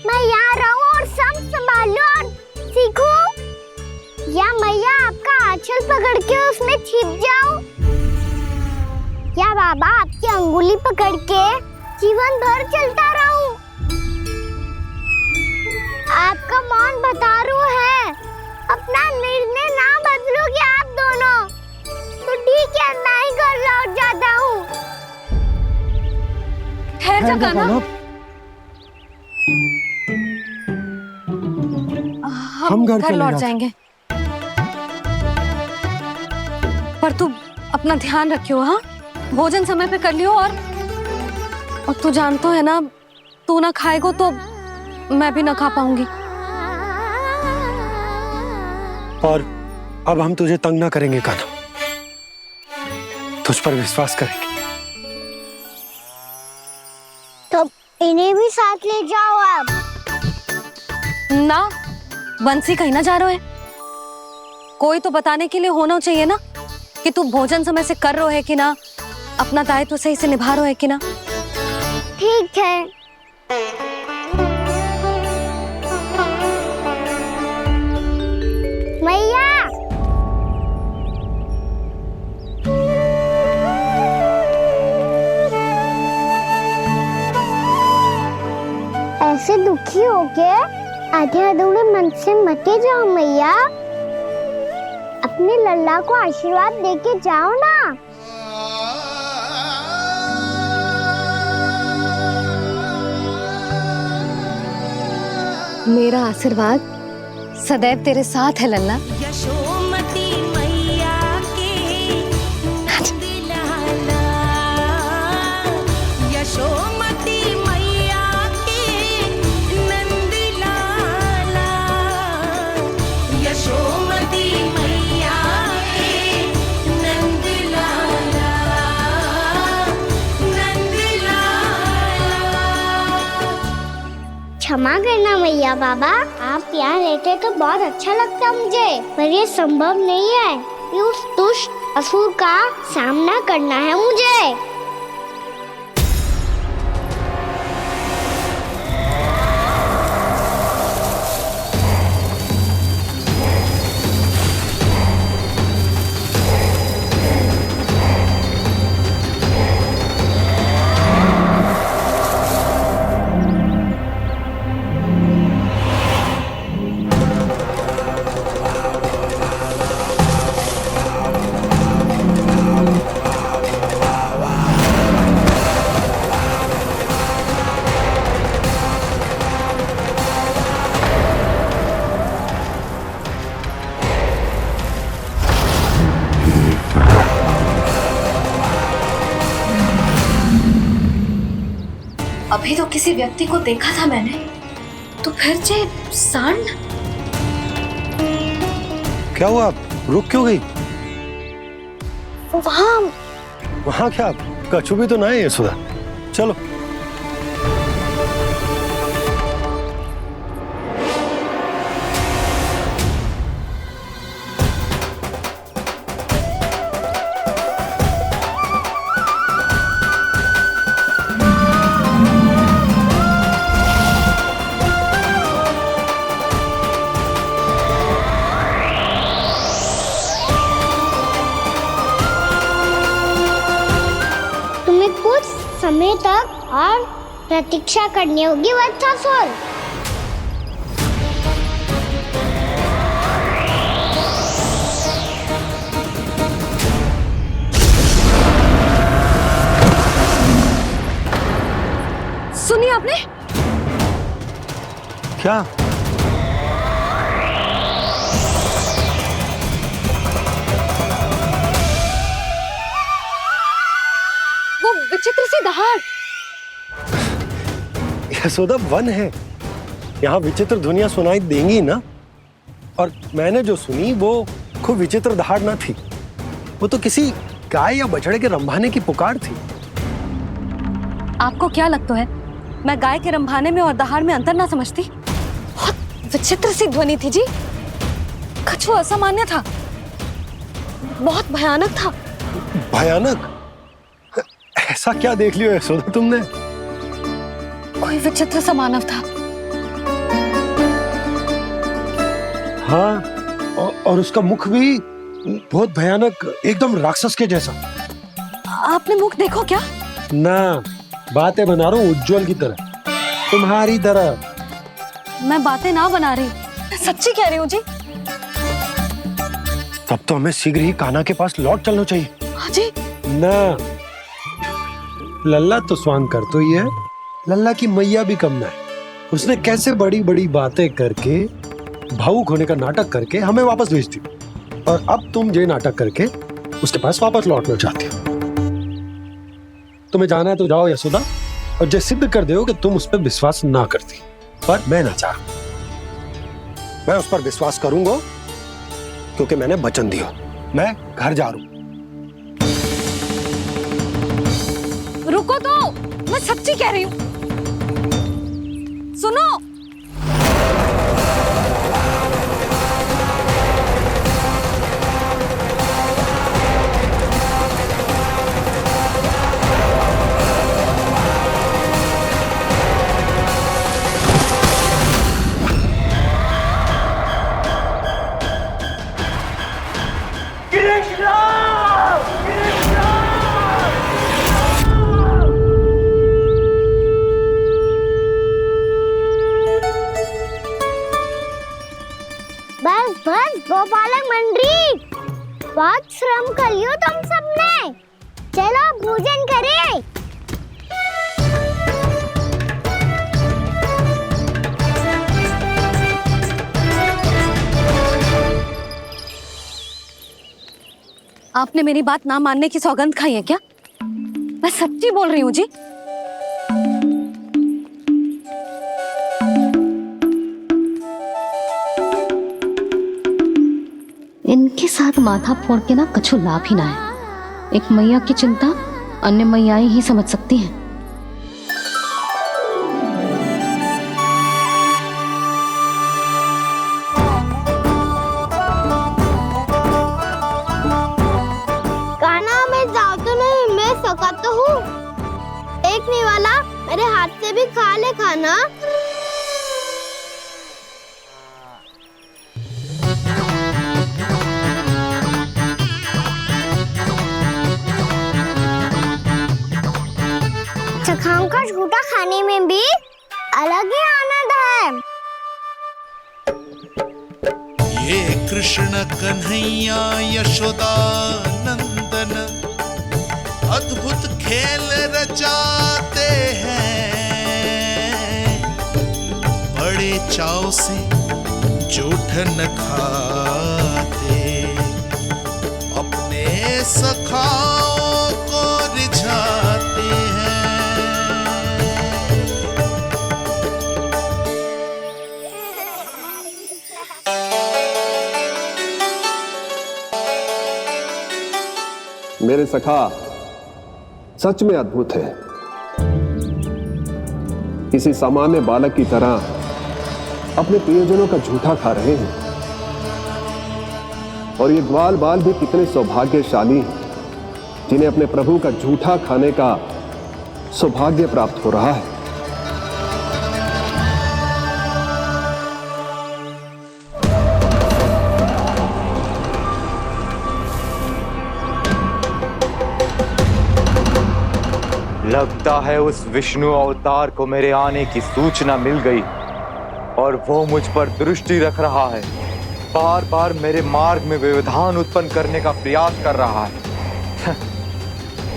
मैं यहाँ रहूं और सब संभालूं और सीखूं, या मैया आपका आंचल पकड़ के उसमें छिप जाऊं, या बाबा आपकी अंगुली पकड़ के जीवन भर चलता रहूं। आपका मौन बतारू है, अपना निर्णय ना बदलोगे आप दोनों तो ठीक है, मैं ही घर लौट जाता हूँ। ठहर जा कान्हा, हम घर लौट जाएंगे, पर तू अपना ध्यान रखियो। हाँ, भोजन समय पे कर लियो, और तू जानतो है ना, तू ना खाएगो तो मैं भी ना खा पाऊंगी। और अब हम तुझे तंग ना करेंगे कान्हा, तुझ पर विश्वास करेंगे। तो इन्हें भी साथ ले जाओ अब। ना, बंसी कहीं ना जा रहे है, कोई तो बताने के लिए होना चाहिए ना कि तू भोजन समय से कर रहा है कि ना, अपना दायित्व सही से निभा रहा है कि ना। ठीक है। मैया, ऐसे दुखी हो के आधे अधूरे मन से मत जाओ मैया, अपने लल्ला को आशीर्वाद देके जाओ ना। मेरा आशीर्वाद सदैव तेरे साथ है लल्ला। यशोमती मैया के नंद लाला, यशोमती मैया के नंद लाला, यशोमती मैया के नंद लाला, नंद लाला। क्षमा करना मैया बाबा, आप यहाँ रहते तो बहुत अच्छा लगता मुझे, पर ये संभव नहीं है, ये उस दुष्ट असुर का सामना करना है मुझे। अभी तो किसी व्यक्ति को देखा था मैंने, तो फिर जे सांड। क्या हुआ, रुक क्यों गई? वहाँ क्या, कछु भी तो ना है यशोदा, चलो। कुछ समय तक और प्रतीक्षा करनी होगी वत्सासुर। सुनिए आपने क्या? वो विचित्र सी दहाड़। यशोदा वन है, यहाँ विचित्र ध्वनियां सुनाई देंगी ना, और मैंने जो सुनी वो खूब विचित्र दहाड़ ना थी, वो तो किसी गाय या बछड़े के रंभाने की पुकार थी। आपको क्या लगता है मैं गाय के रंभाने में और दहाड़ में अंतर ना समझती? बहुत विचित्र सी ध्वनि थी जी, कछु असामान्य था, बहुत भयानक था। भयानक? ऐसा क्या देख लियो यशोदा तुमने? कोई विचित्र सा मानव था। हाँ, और उसका मुख भी बहुत भयानक, एकदम राक्षस के जैसा। आपने मुख देखो क्या? ना, बातें बना रहा हूँ उज्जवल की तरह, तुम्हारी तरह। मैं बातें ना बना रही, मैं सच्ची कह रही हूँ जी। तब तो हमें शीघ्र ही कान्हा के पास लौट चलना चाहिए। हाँ जी। ना, लल्ला तो स्वांग कर तो ही है, लल्ला की मैया भी कम ना है। उसने कैसे बड़ी बड़ी बातें करके, भावुक होने का नाटक करके हमें वापस भेज दी, और अब तुम ये नाटक करके उसके पास वापस लौटना चाहती हो। तुम्हें जाना है तो जाओ यशोदा, और जो सिद्ध कर दो कि तुम उस पर विश्वास ना करती, पर मैं ना चाह, मैं उस पर विश्वास करूंगा क्योंकि मैंने वचन दिया। मैं घर जा रहा हूं। रुको तो, मैं सच्ची कह रही हूँ, सुनो। बस बस गोपालक मंडली, बहुत श्रम कर लियो तुम सबने, चलो भोजन करें। आपने मेरी बात ना मानने की सौगंध खाई है क्या? मैं सच्ची बोल रही हूँ जी। इनके साथ माथा फोड़ के ना कछु लाभ ही ना है। एक मैया की चिंता अन्य मैयाएं ही समझ सकती हैं। कान्हा, मैं जाऊँ तो नहीं, मैं सका तो हूँ। एक नहीं वाला मेरे हाथ से भी खा ले खाना। चखाओं का झूठा खाने में भी अलग ही आनंद है। ये कृष्ण कन्हैया यशोदा नंदन अद्भुत खेल रचाते हैं, बड़े चाव से जूठन खाते, अपने सखाओं को रिझाते हैं। मेरे सखा सच में अद्भुत है। किसी सामान्य बालक की तरह अपने प्रियजनों का झूठा खा रहे हैं, और ये ग्वाल बाल भी कितने सौभाग्यशाली हैं जिन्हें अपने प्रभु का झूठा खाने का सौभाग्य प्राप्त हो रहा है। लगता है उस विष्णु अवतार को मेरे आने की सूचना मिल गई और वो मुझ पर दृष्टि रख रहा है। बार बार मेरे मार्ग में व्यवधान उत्पन्न करने का प्रयास कर रहा है।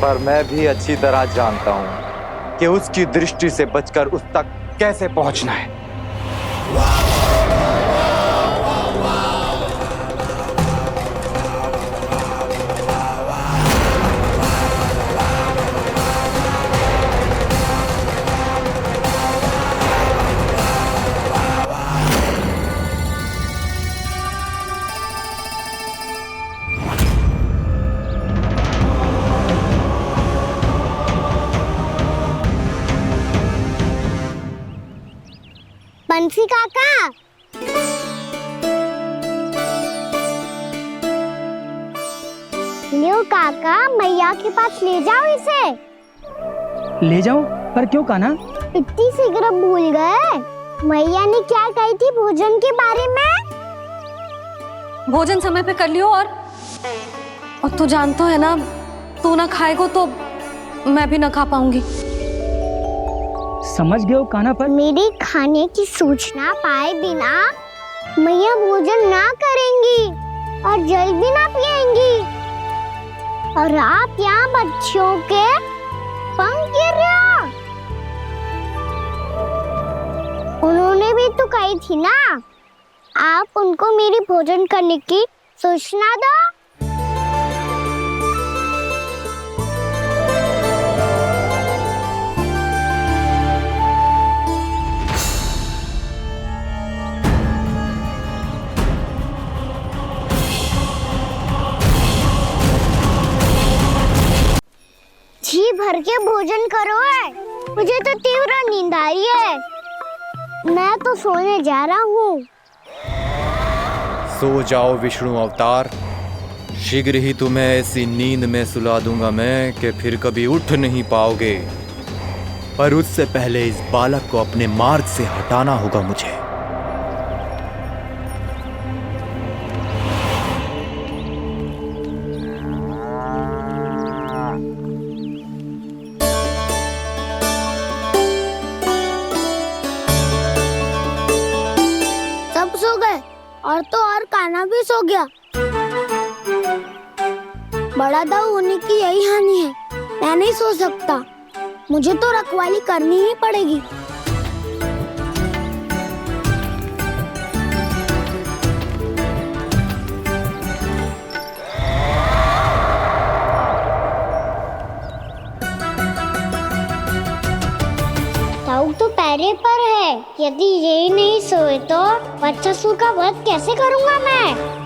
पर मैं भी अच्छी तरह जानता हूं कि उसकी दृष्टि से बचकर उस तक कैसे पहुंचना है। बंसी काका, लियो काका, मैया के पास ले जाओ इसे। ले जाओ? पर क्यों कान्हा? इतनी शीघ्र भूल गए? मैया ने क्या कही थी भोजन के बारे में? भोजन समय पे कर लियो। और तू जानता है ना, तू ना खाएगा तो मैं भी ना खा पाऊंगी। समझ गए हो कान्हा? पर मेरे खाने की सूचना पाए बिना मैया भोजन ना करेंगी और जल भी ना पिएंगी। और आप यहाँ बच्चों के पंख गिर रहे हो। उन्होंने भी तो कही थी ना, आप उनको मेरी भोजन करने की सूचना दो। जी भर के भोजन करो है, मुझे तो तीव्र नींद आ रही है। मैं तो सोने जा रहा हूँ। सो जाओ विष्णु अवतार, शीघ्र ही तुम्हें ऐसी नींद में सुला दूंगा मैं कि फिर कभी उठ नहीं पाओगे। पर उससे पहले इस बालक को अपने मार्ग से हटाना होगा मुझे। सब सो गए और तो और कान्हा भी सो गया। बड़ा दाऊ होने की यही हानि है, मैं नहीं सो सकता। मुझे तो रखवाली करनी ही पड़ेगी। दाऊ तो पैरे पर है, यदि यही नहीं सोए तो वत्सासुर का वध कैसे करूंगा मैं?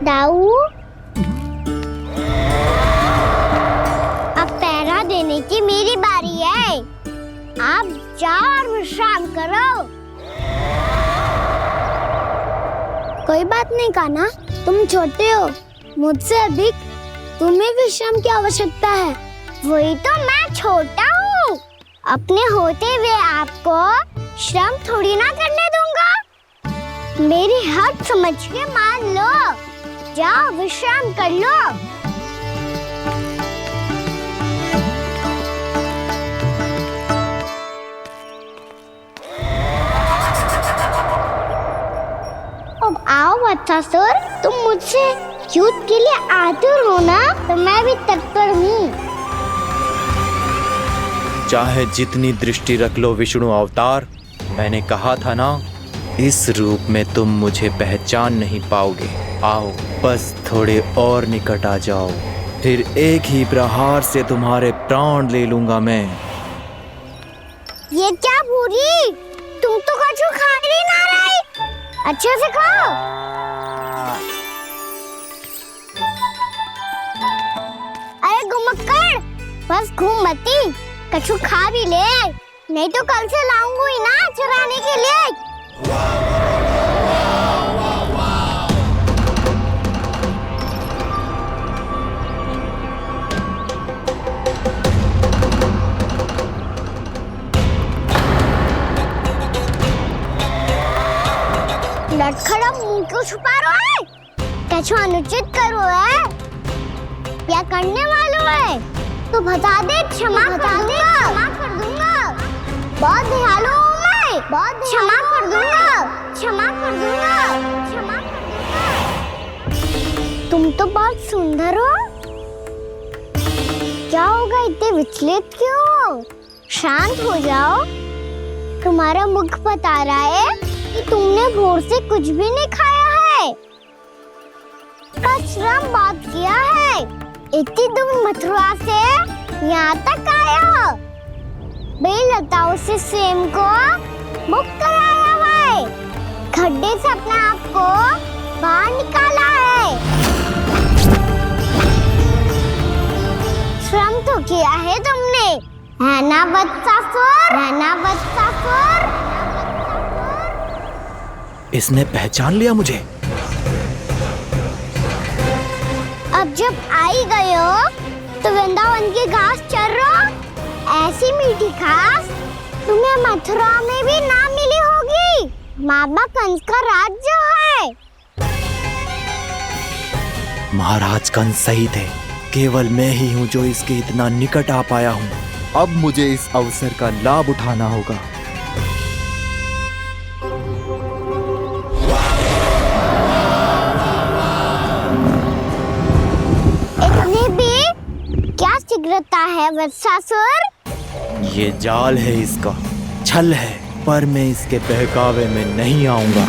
दाऊ, अब पहरा देने की मेरी बारी है। आप जाओ और विश्राम करो। कोई बात नहीं कान्हा, तुम छोटे हो, मुझसे अधिक तुम्हें विश्राम की आवश्यकता है। वही तो, मैं छोटा हूँ, अपने होते हुए आपको श्रम थोड़ी ना करने दूंगा। मेरी हद समझ के मान लो। जाओ विश्राम कर लो। अब आओ वत्सासुर, तुम मुझसे युद्ध के लिए आतुर हो ना, तो मैं भी तत्पर हूँ। चाहे जितनी दृष्टि रख लो विष्णु अवतार, मैंने कहा था ना, इस रूप में तुम मुझे पहचान नहीं पाओगे। आओ, बस थोड़े और निकट आ जाओ, फिर एक ही प्रहार से तुम्हारे प्राण ले लूंगा मैं। ये क्या भूरी, तुम तो कछु खा ही ना रही। अच्छे से खाओ। अरे गुमक्कड़, बस घूम मती, कछु खा भी ले, नहीं तो कल से लाऊंगी ही ना चराने के लिए। लटखड़ा मुंह क्यों छुपा रहा है? कछु अनुचित करो है या करने वालों है तो बता दे, क्षमा कर दूंगा। बहुत दयालु हूँ मैं, बहुत क्षमा कर दूंगा। तुम तो बहुत सुंदर हो। क्या होगा, इतने विचलित क्यों हो? शांत हो जाओ। तुम्हारा मुख बता रहा है कि तुमने भोर से कुछ भी नहीं खाया है। श्रम बात किया है। है? इतनी दूर मथुरा से यहाँ तक आए हो? बेलताओं से स्वयं को मुक्त कराया हुआ है, खड्डे से अपने आप को बाहर निकाला है। श्रम तो किया है तुमने, है ना वत्सासुर? है ना वत्सासुर? इसने पहचान लिया मुझे। अब जब आई गए हो तो वृंदावन की घास चर रहे हो। ऐसी मीठी घास तुम्हें मथुरा में भी ना मिली होगी। बाबा कंस का राज जो है। महाराज कंस सही थे, केवल मैं ही हूँ जो इसके इतना निकट आ पाया हूँ। अब मुझे इस अवसर का लाभ उठाना होगा। इतने भी क्या शीघ्रता है वत्सासुर? ये जाल है इसका, छल है, पर मैं इसके बहकावे में नहीं आऊंगा।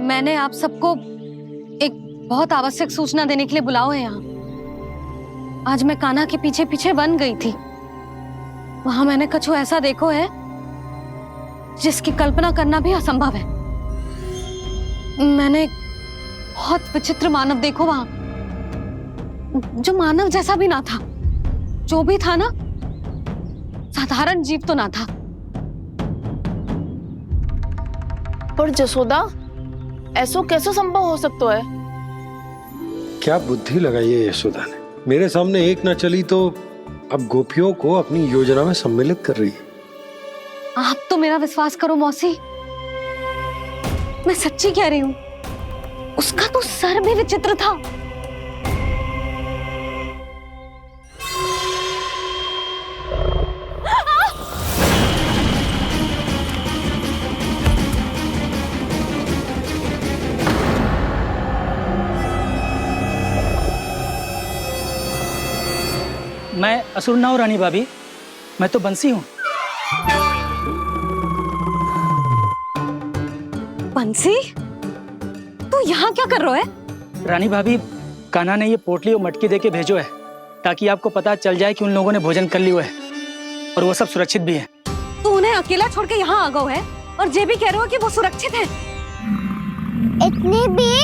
मैंने आप सबको एक बहुत आवश्यक सूचना देने के लिए बुलाओ है यहाँ। आज मैं कान्हा के पीछे पीछे वन गई थी। वहां मैंने कछु ऐसा देखो है जिसकी कल्पना करना भी असंभव है। मैंने बहुत विचित्र मानव देखो वहां, जो मानव जैसा भी ना था। जो भी था ना, साधारण जीव तो ना था। पर जसोदा, ऐसो कैसे संभव हो सकता है? क्या बुद्धि लगाई है यशोदा ने। मेरे सामने एक ना चली तो अब गोपियों को अपनी योजना में सम्मिलित कर रही है। आप तो मेरा विश्वास करो मौसी, मैं सच्ची कह रही हूँ। उसका तो सर भी विचित्र था। मैं असुर ना हूं रानी भाभी, मैं तो बंसी हूँ। बंसी, तू यहाँ क्या कर रहा है? रानी भाभी, कान्हा ने ये पोटली और मटकी देके भेजो है ताकि आपको पता चल जाए कि उन लोगों ने भोजन कर लिया है और वो सब सुरक्षित भी है। तू उन्हें अकेला छोड़ के यहाँ आ गया है और ये भी कह रहे हो कि वो सुरक्षित है। इतने भी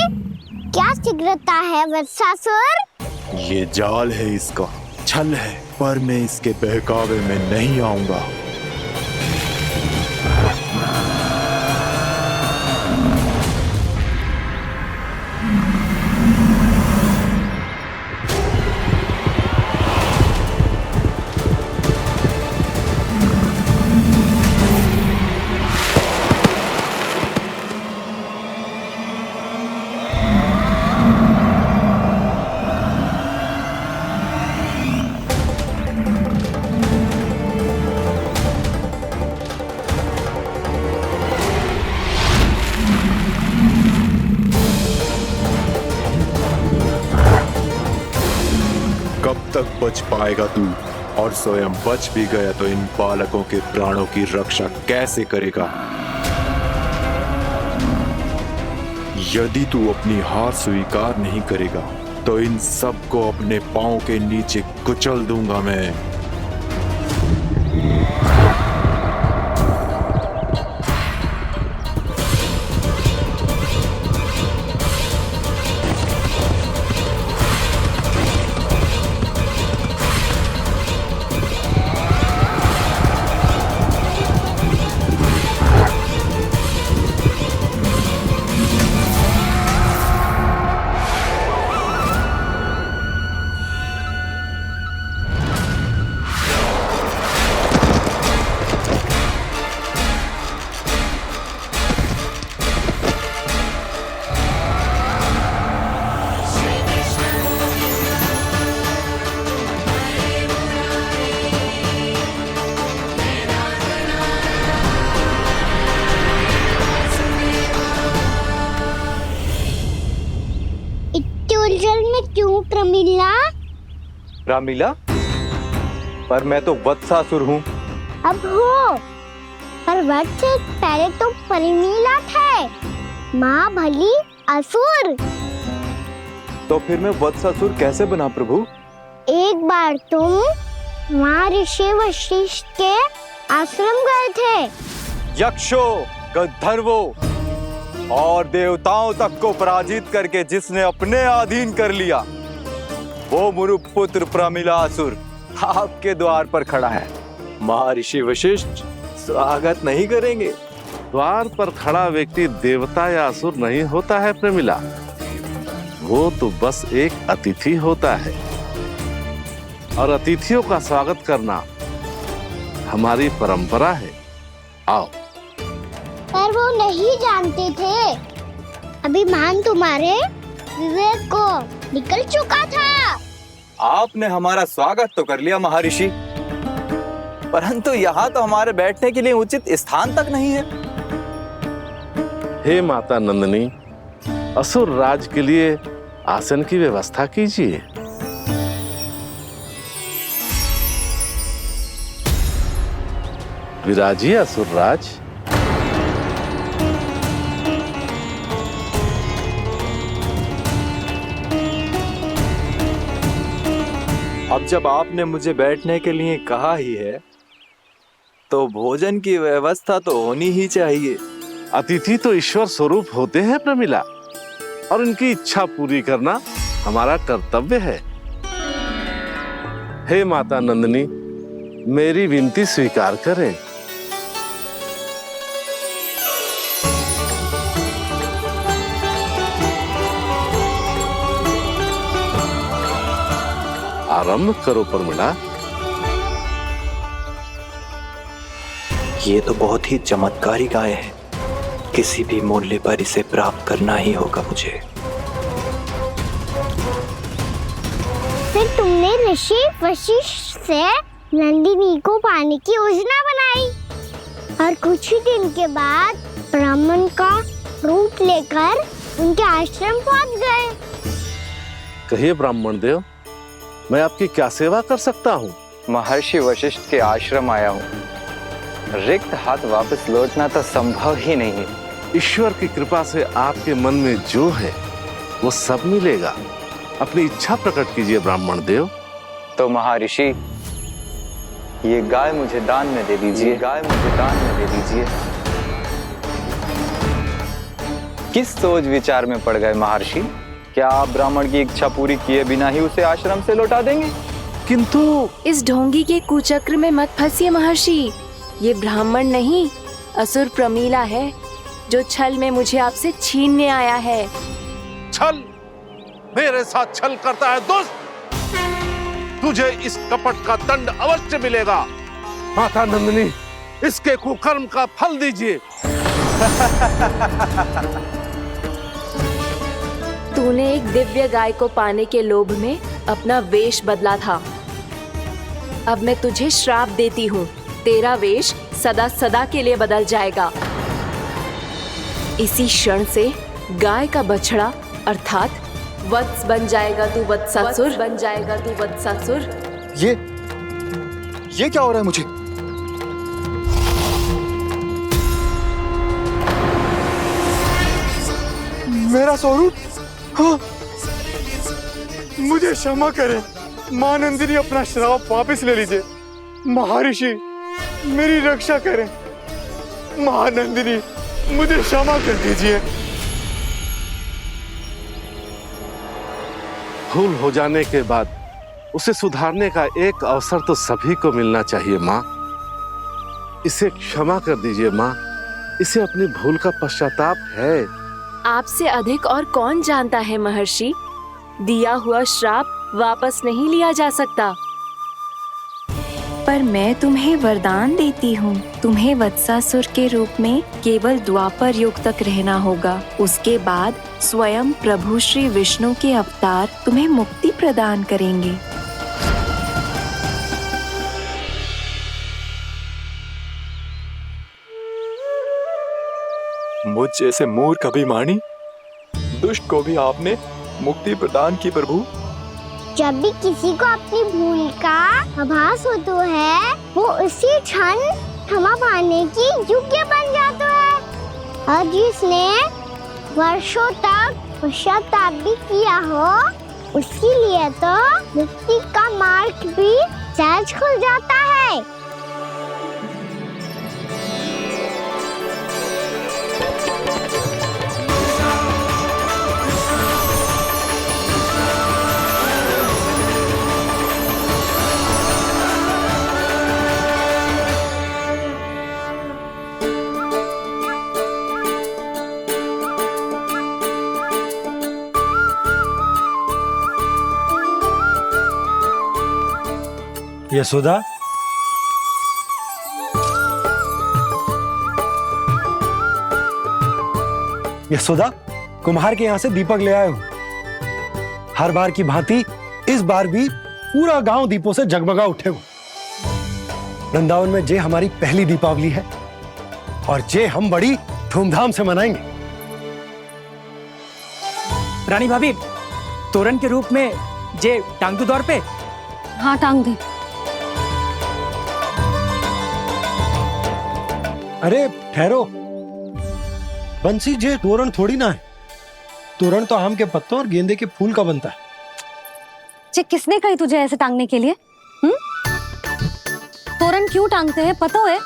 क्या शीघ्रता है वत्सासुर? ये जाल है इसका, छल है, पर मैं इसके बहकावे में नहीं आऊंगा। तक बच पाएगा तू, और स्वयं बच भी गया तो इन बालकों के प्राणों की रक्षा कैसे करेगा? यदि तू अपनी हार स्वीकार नहीं करेगा तो इन सबको अपने पांव के नीचे कुचल दूंगा मैं। उलझन में क्यों प्रमिला? रामलीला, पर मैं तो वत्सासुर हूँ। अब हो, पर वक्त से पहले तो परिमीला थे, माँ भली असुर। तो फिर मैं वत्सासुर कैसे बना प्रभु? एक बार तुम वहाँ ऋषि वशिष्ठ के आश्रम गए थे। यक्षों, गंधर्वों और देवताओं तक को पराजित करके जिसने अपने अधीन कर लिया, वो मुरुपुत्र प्रमिलासुर आपके द्वार पर खड़ा है। महर्षि वशिष्ठ स्वागत नहीं करेंगे? द्वार पर खड़ा व्यक्ति देवता या असुर नहीं होता है प्रमिला, वो तो बस एक अतिथि होता है, और अतिथियों का स्वागत करना हमारी परंपरा है। आओ। पर वो नहीं जानते थे, अभिमान तुम्हारे विवेक को निकल चुका था। आपने हमारा स्वागत तो कर लिया महर्षि, परंतु यहाँ तो हमारे बैठने के लिए उचित स्थान तक नहीं है। हे माता नंदिनी, असुर राज के लिए आसन की व्यवस्था कीजिए। विराजिए असुर राज। अब जब आपने मुझे बैठने के लिए कहा ही है, तो भोजन की व्यवस्था तो होनी ही चाहिए। अतिथि तो ईश्वर स्वरूप होते हैं प्रमिला, और उनकी इच्छा पूरी करना हमारा कर्तव्य है। हे माता नंदिनी, मेरी विनती स्वीकार करें। आरंभ करो प्रमिला। ये तो बहुत ही चमत्कारी गाय है, किसी भी मूल्य पर इसे प्राप्त करना ही होगा मुझे। फिर तुमने ऋषि वशिष्ठ से नंदिनी को पाने की योजना बनाई, और कुछ ही दिन के बाद ब्राह्मण का रूप लेकर उनके आश्रम पहुंच गए। कहिए ब्राह्मण देव, मैं आपकी क्या सेवा कर सकता हूँ? महर्षि वशिष्ठ के आश्रम आया हूँ। रिक्त हाथ वापस लौटना तो संभव ही नहीं है। ईश्वर की कृपा से आपके मन में जो है वो सब मिलेगा। अपनी इच्छा प्रकट कीजिए ब्राह्मण देव। तो महर्षि, ये गाय मुझे दान में दे दीजिए। गाय मुझे दान में दे दीजिए। किस सोच विचार में पड़ गए महर्षि? क्या आप ब्राह्मण की इच्छा पूरी किए बिना ही उसे आश्रम से लौटा देंगे? किंतु इस ढोंगी के कुचक्र में मत फंसिए महर्षि। ये ब्राह्मण नहीं, असुर प्रमीला है, जो छल में मुझे आपसे छीनने आया है। छल? मेरे साथ छल करता है दुष्ट? तुझे इस कपट का दंड अवश्य मिलेगा। माता नंदिनी, इसके कुकर्म का फल दीजिए। तूने एक दिव्य गाय को पाने के लोभ में अपना वेश बदला था। अब मैं तुझे श्राप देती हूँ, तेरा वेश सदा सदा के लिए बदल जाएगा। इसी क्षण से गाय का बछड़ा अर्थात वत्स बन जाएगा तू वत्सासुर। बन जाएगा तू वत्सासुर। ये क्या हो रहा है मुझे? मेरा स्वरूप? हाँ। मुझे क्षमा करें मां नंदिनी, अपना श्राप वापस ले लीजिए। महर्षि, मेरी रक्षा करें। मां नंदिनी, मुझे क्षमा कर दीजिए। भूल हो जाने के बाद उसे सुधारने का एक अवसर तो सभी को मिलना चाहिए माँ। इसे क्षमा कर दीजिए माँ, इसे अपनी भूल का पश्चाताप है। आपसे अधिक और कौन जानता है महर्षि, दिया हुआ श्राप वापस नहीं लिया जा सकता। पर मैं तुम्हें वरदान देती हूँ, तुम्हें वत्सासुर के रूप में केवल द्वापर युग तक रहना होगा। उसके बाद स्वयं प्रभु श्री विष्णु के अवतार तुम्हें मुक्ति प्रदान करेंगे। मुझ जैसे मूर्ख अभिमानी दुष्ट को भी आपने मुक्ति प्रदान की प्रभु। जब भी किसी को अपनी भूल का आभास होता है, वो उसी क्षण क्षमा पाने की योग्य बन जाता है। और जिसने वर्षों तक पश्चाताप भी किया हो, उसके लिए तो मुक्ति का मार्ग भी सहज खुल जाता है। यशोदा, यशोदा, कुम्हार के यहाँ से दीपक ले आए हूं। हर बार की भांति इस बार भी पूरा गांव दीपों से जगमगा उठे हो। वृंदावन में जे हमारी पहली दीपावली है और जे हम बड़ी धूमधाम से मनाएंगे। रानी भाभी, तोरण के रूप में जे टांग दो द्वार पे। हाँ, टांग दे। अरे ठहरो, बंसी, जे तोरण थोड़ी ना है। तोरण तो आम के पत्तों और गेंदे के फूल का बनता है। जे किसने कही तुझे ऐसे टांगने के लिए? तोरण क्यों टांगते हैं पता है?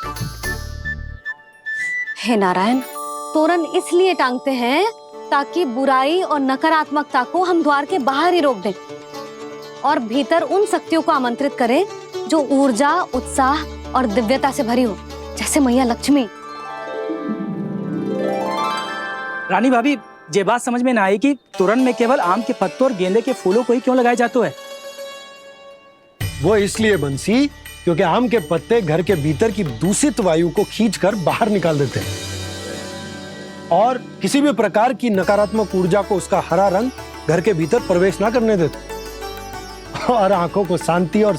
हे नारायण, तोरण इसलिए टांगते हैं ताकि बुराई और नकारात्मकता को हम द्वार के बाहर ही रोक दें और भीतर उन शक्तियों को आमंत्रित करें जो ऊर्जा, उत्साह और दिव्यता से भरी हो, जैसे मैया लक्ष्मी। रानी भाभी, ये बात समझ में ना आई कि तोरण में केवल आम के पत्तों और गेंदे के फूलों को ही क्यों लगाया जाता है? वो इसलिए बंसी, क्योंकि आम के पत्ते घर के भीतर की दूषित वायु को खींचकर बाहर निकाल देते हैं और किसी भी प्रकार की नकारात्मक ऊर्जा को उसका हरा रंग घर के भीतर प्रवेश ना करने देते और आंखों को शांति और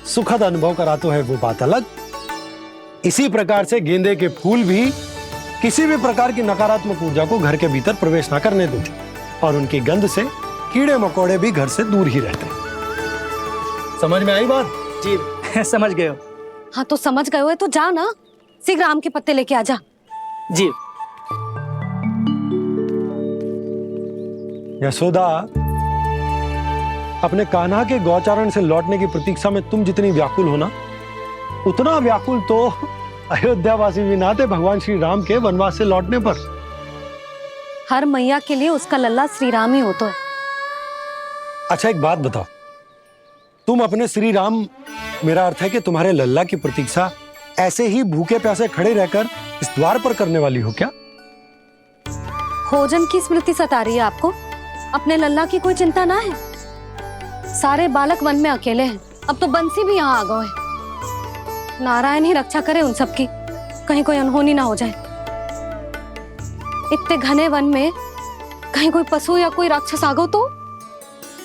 सुखद अनुभव कराता है, वो बात अलग। इसी प्रकार से गेंदे के फूल भी किसी भी प्रकार की नकारात्मक ऊर्जा को घर के भीतर प्रवेश ना करने देते और उनकी गंध से कीड़े मकोड़े भी घर से दूर ही रहते हैं। समझ में आई बात? जी समझ गए हो। हाँ तो समझ गए हो तो जा ना, शीघ्र आम के पत्ते लेके आ जा। जी। यशोदा, अपने कान्हा के गौचारण से लौटने की प्रतीक्षा में तुम जितनी व्याकुल हो ना, उतना व्याकुल तो अयोध्यावासी भी ना थे भगवान श्री राम के वनवास से लौटने पर। हर मैया के लिए उसका लल्ला श्री राम ही होता है। अच्छा एक बात बताओ, तुम अपने श्री राम, मेरा अर्थ है कि तुम्हारे लल्ला की प्रतीक्षा ऐसे ही भूखे प्यासे खड़े रहकर इस द्वार पर करने वाली हो क्या? भोजन की स्मृति सता रही है आपको? अपने लल्ला की कोई चिंता ना है। सारे बालक वन में अकेले हैं, अब तो बंसी भी यहाँ आ गए हैं। नारायण ही रक्षा करे उन सबकी, कहीं कोई अनहोनी ना हो जाए। इतने घने वन में कहीं कोई पशु या कोई राक्षस आ गो तो?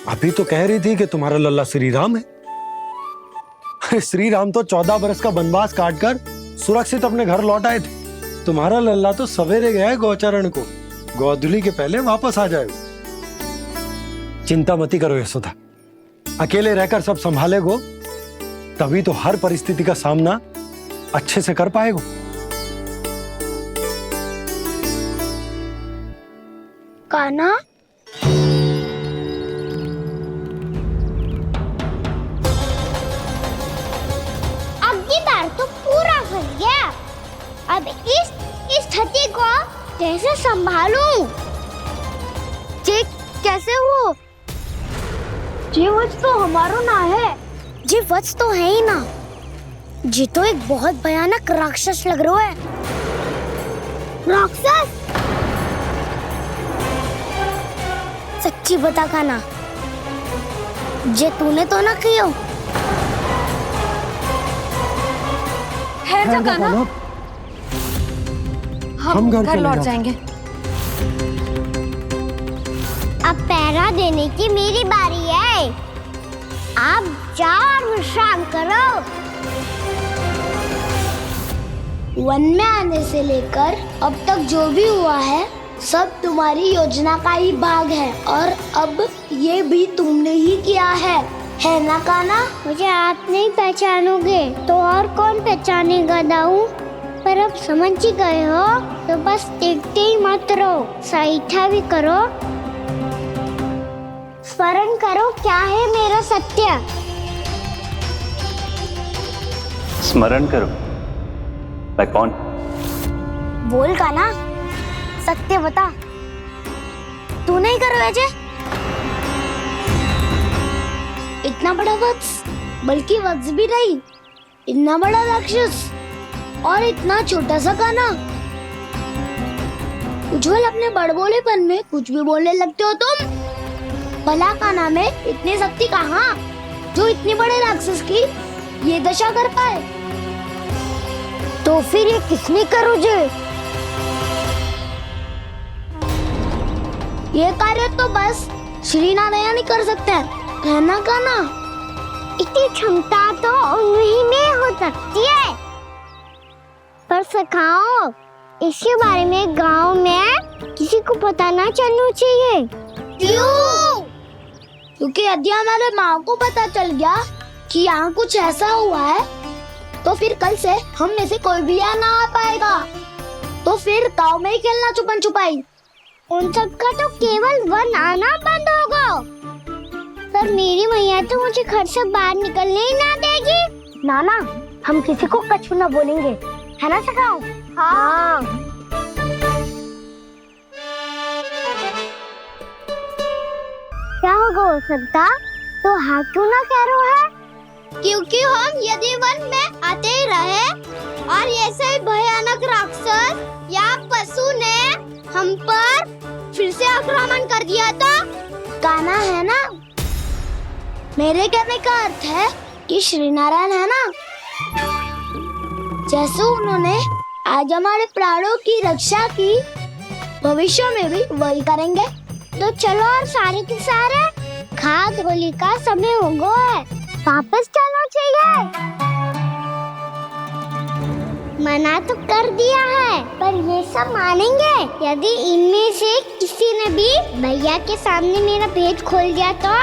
अभी तो कह रही थी कि तुम्हारा लल्ला श्री राम है। श्री राम तो 14 बरस का वनवास काटकर सुरक्षित अपने घर लौट आए थे। तुम्हारा लल्ला तो सवेरे गया है गौचरण को, गोधूली के पहले वापस आ जाएगा। चिंता मती करो यशोदा, अकेले रहकर सब संभालेगो तभी तो हर परिस्थिति का सामना अच्छे से कर पाएगो। कान्हा, अब की बार तो पूरा फंस गया। अब इस स्थिति को कैसे संभालूं? जे कैसे हो? जे वच तो हमारो ना है। जे वच तो है ही ना। जी तो एक बहुत भयानक राक्षस लग रहा है। राक्षस? सच्ची बता कान्हा, जे तूने तो ना किया? ठहर जा कान्हा, हम घर लौट जाएंगे। अब पहरा देने की मेरी बारी है। आप जाओ और विश्राम करो। वन में आने से लेकर अब तक जो भी हुआ है सब तुम्हारी योजना का ही भाग है और अब ये भी तुमने ही किया है ना कान्हा? मुझे आप नहीं पहचानोगे तो और कौन पहचानेगा दाऊ? पर अब समझ ही गए हो तो बस देखते ही मत रहो, सईठा भी करो, स्मरण करो क्या है मेरा सत्य। स्मरण करो? मैं कौन? बोल कान्हा, सत्य बता। तू नहीं करो अजय? इतना बड़ा वत्स, बल्कि वत्स भी नहीं, इतना बड़ा राक्षस और इतना छोटा सा कान्हा। उज्जवल अपने बड़बोलेपन में कुछ भी बोलने लगते हो तुम। भला कान्हा में इतनी शक्ति कहाँ जो इतने बड़े राक्षस की ये दशा कर पाए? तो फिर ये किसने करो जे? ये कार्य तो बस श्री नारायण ही कर सकते हैं, है ना कान्हा? इतनी क्षमता तो उन्हीं में हो सकती है, पर सखाओ इसके बारे में गांव में किसी को पता ना चलना चाहिए। क्यों? क्योंकि यदि हमारे माँ को पता चल गया कि यहाँ कुछ ऐसा हुआ है तो फिर कल से हम में से कोई भी यहाँ ना आ पाएगा। तो फिर गांव में ही खेलना छुपन छुपाई। उन सब का तो केवल वन आना बंद होगा, पर मेरी मैया तो मुझे घर से बाहर निकलने ही ना देगी। नाना, हम किसी को कछु ना बोलेंगे, है ना सखाओ? हाँ। क्या होगा हो सकता? तो हाँ क्यों ना कह रहा है? क्योंकि हम यदि वन में आते ही रहे और ऐसे ही भयानक राक्षस या पशु ने हम पर फिर से आक्रमण कर दिया तो कान्हा, है ना? मेरे कहने का अर्थ है कि श्री नारायण है ना, जैसे उन्होंने आज हमारे प्राणों की रक्षा की, भविष्य में भी वही करेंगे। तो चलो और सारे के सारे खाद होली का समय हो गया है, वापस चलना चाहिए। मना तो कर दिया है, पर ये सब मानेंगे यदि इनमें से किसी ने भी भैया के सामने मेरा पेट खोल दिया तो?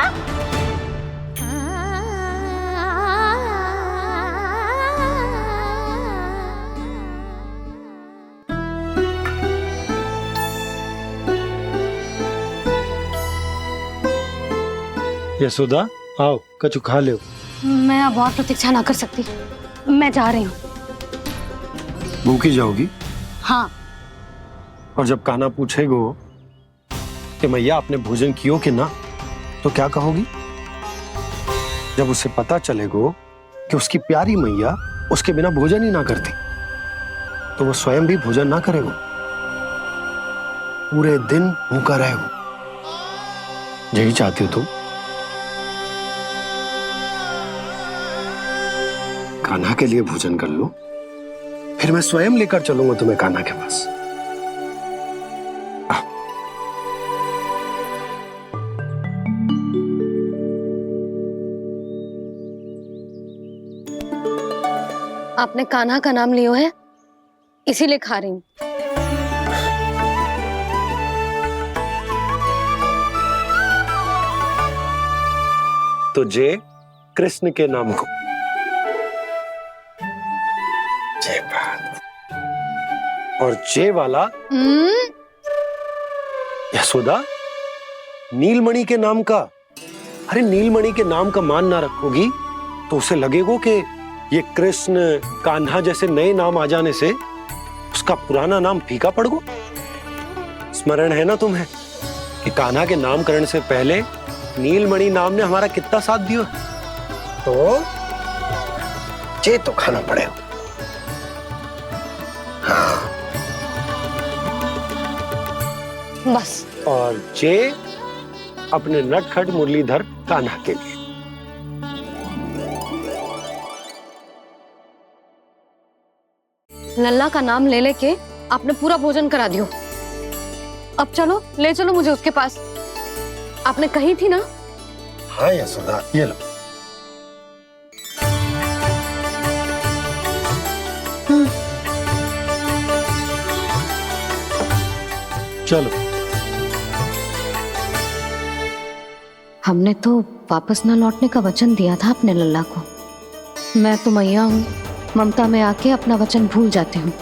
यशोदा, आओ कछु खा लो। मैं अब और प्रतीक्षा ना कर सकती, मैं जा रही हूँ। भूखी जाओगी? हाँ। और जब कान्हा पूछेगो कि मैया आपने भोजन कियो कि ना, तो क्या कहोगी? जब उसे पता चलेगो कि उसकी प्यारी मैया उसके बिना भोजन ही ना करती, तो वो स्वयं भी भोजन ना करेगो, पूरे दिन भूखा रहेगो। यही चाहती हो तुम? कान्हा के लिए भोजन कर लो, फिर मैं स्वयं लेकर चलूंगा तुम्हें कान्हा के पास। आपने कान्हा का नाम लियो है, इसीलिए खा रही हूँ। तो जय कृष्ण के नाम को। जय बात। और जय वाला यशोदा, नीलमणि के नाम का। अरे नीलमणि के नाम का मान ना रखोगी तो उसे लगेगा कि ये कृष्ण कान्हा जैसे नए नाम आ जाने से उसका पुराना नाम फीका पड़ गो। स्मरण है ना तुम्हें कि कान्हा के नामकरण से पहले नीलमणि नाम ने हमारा कितना साथ दिया? तो जे तो खाना पड़ेगा। हाँ। बस। और जे अपने नटखट मुरलीधर कान्हा के लिए। लल्ला का नाम ले लेके आपने पूरा भोजन करा दियो। अब चलो, ले चलो मुझे उसके पास। आपने कही थी ना? हाँ यशोदा, ये लो। चलो। हमने तो वापस न लौटने का वचन दिया था अपने लल्ला को। मैं तो मैया हूँ, ममता में आके अपना वचन भूल जाती हूँ।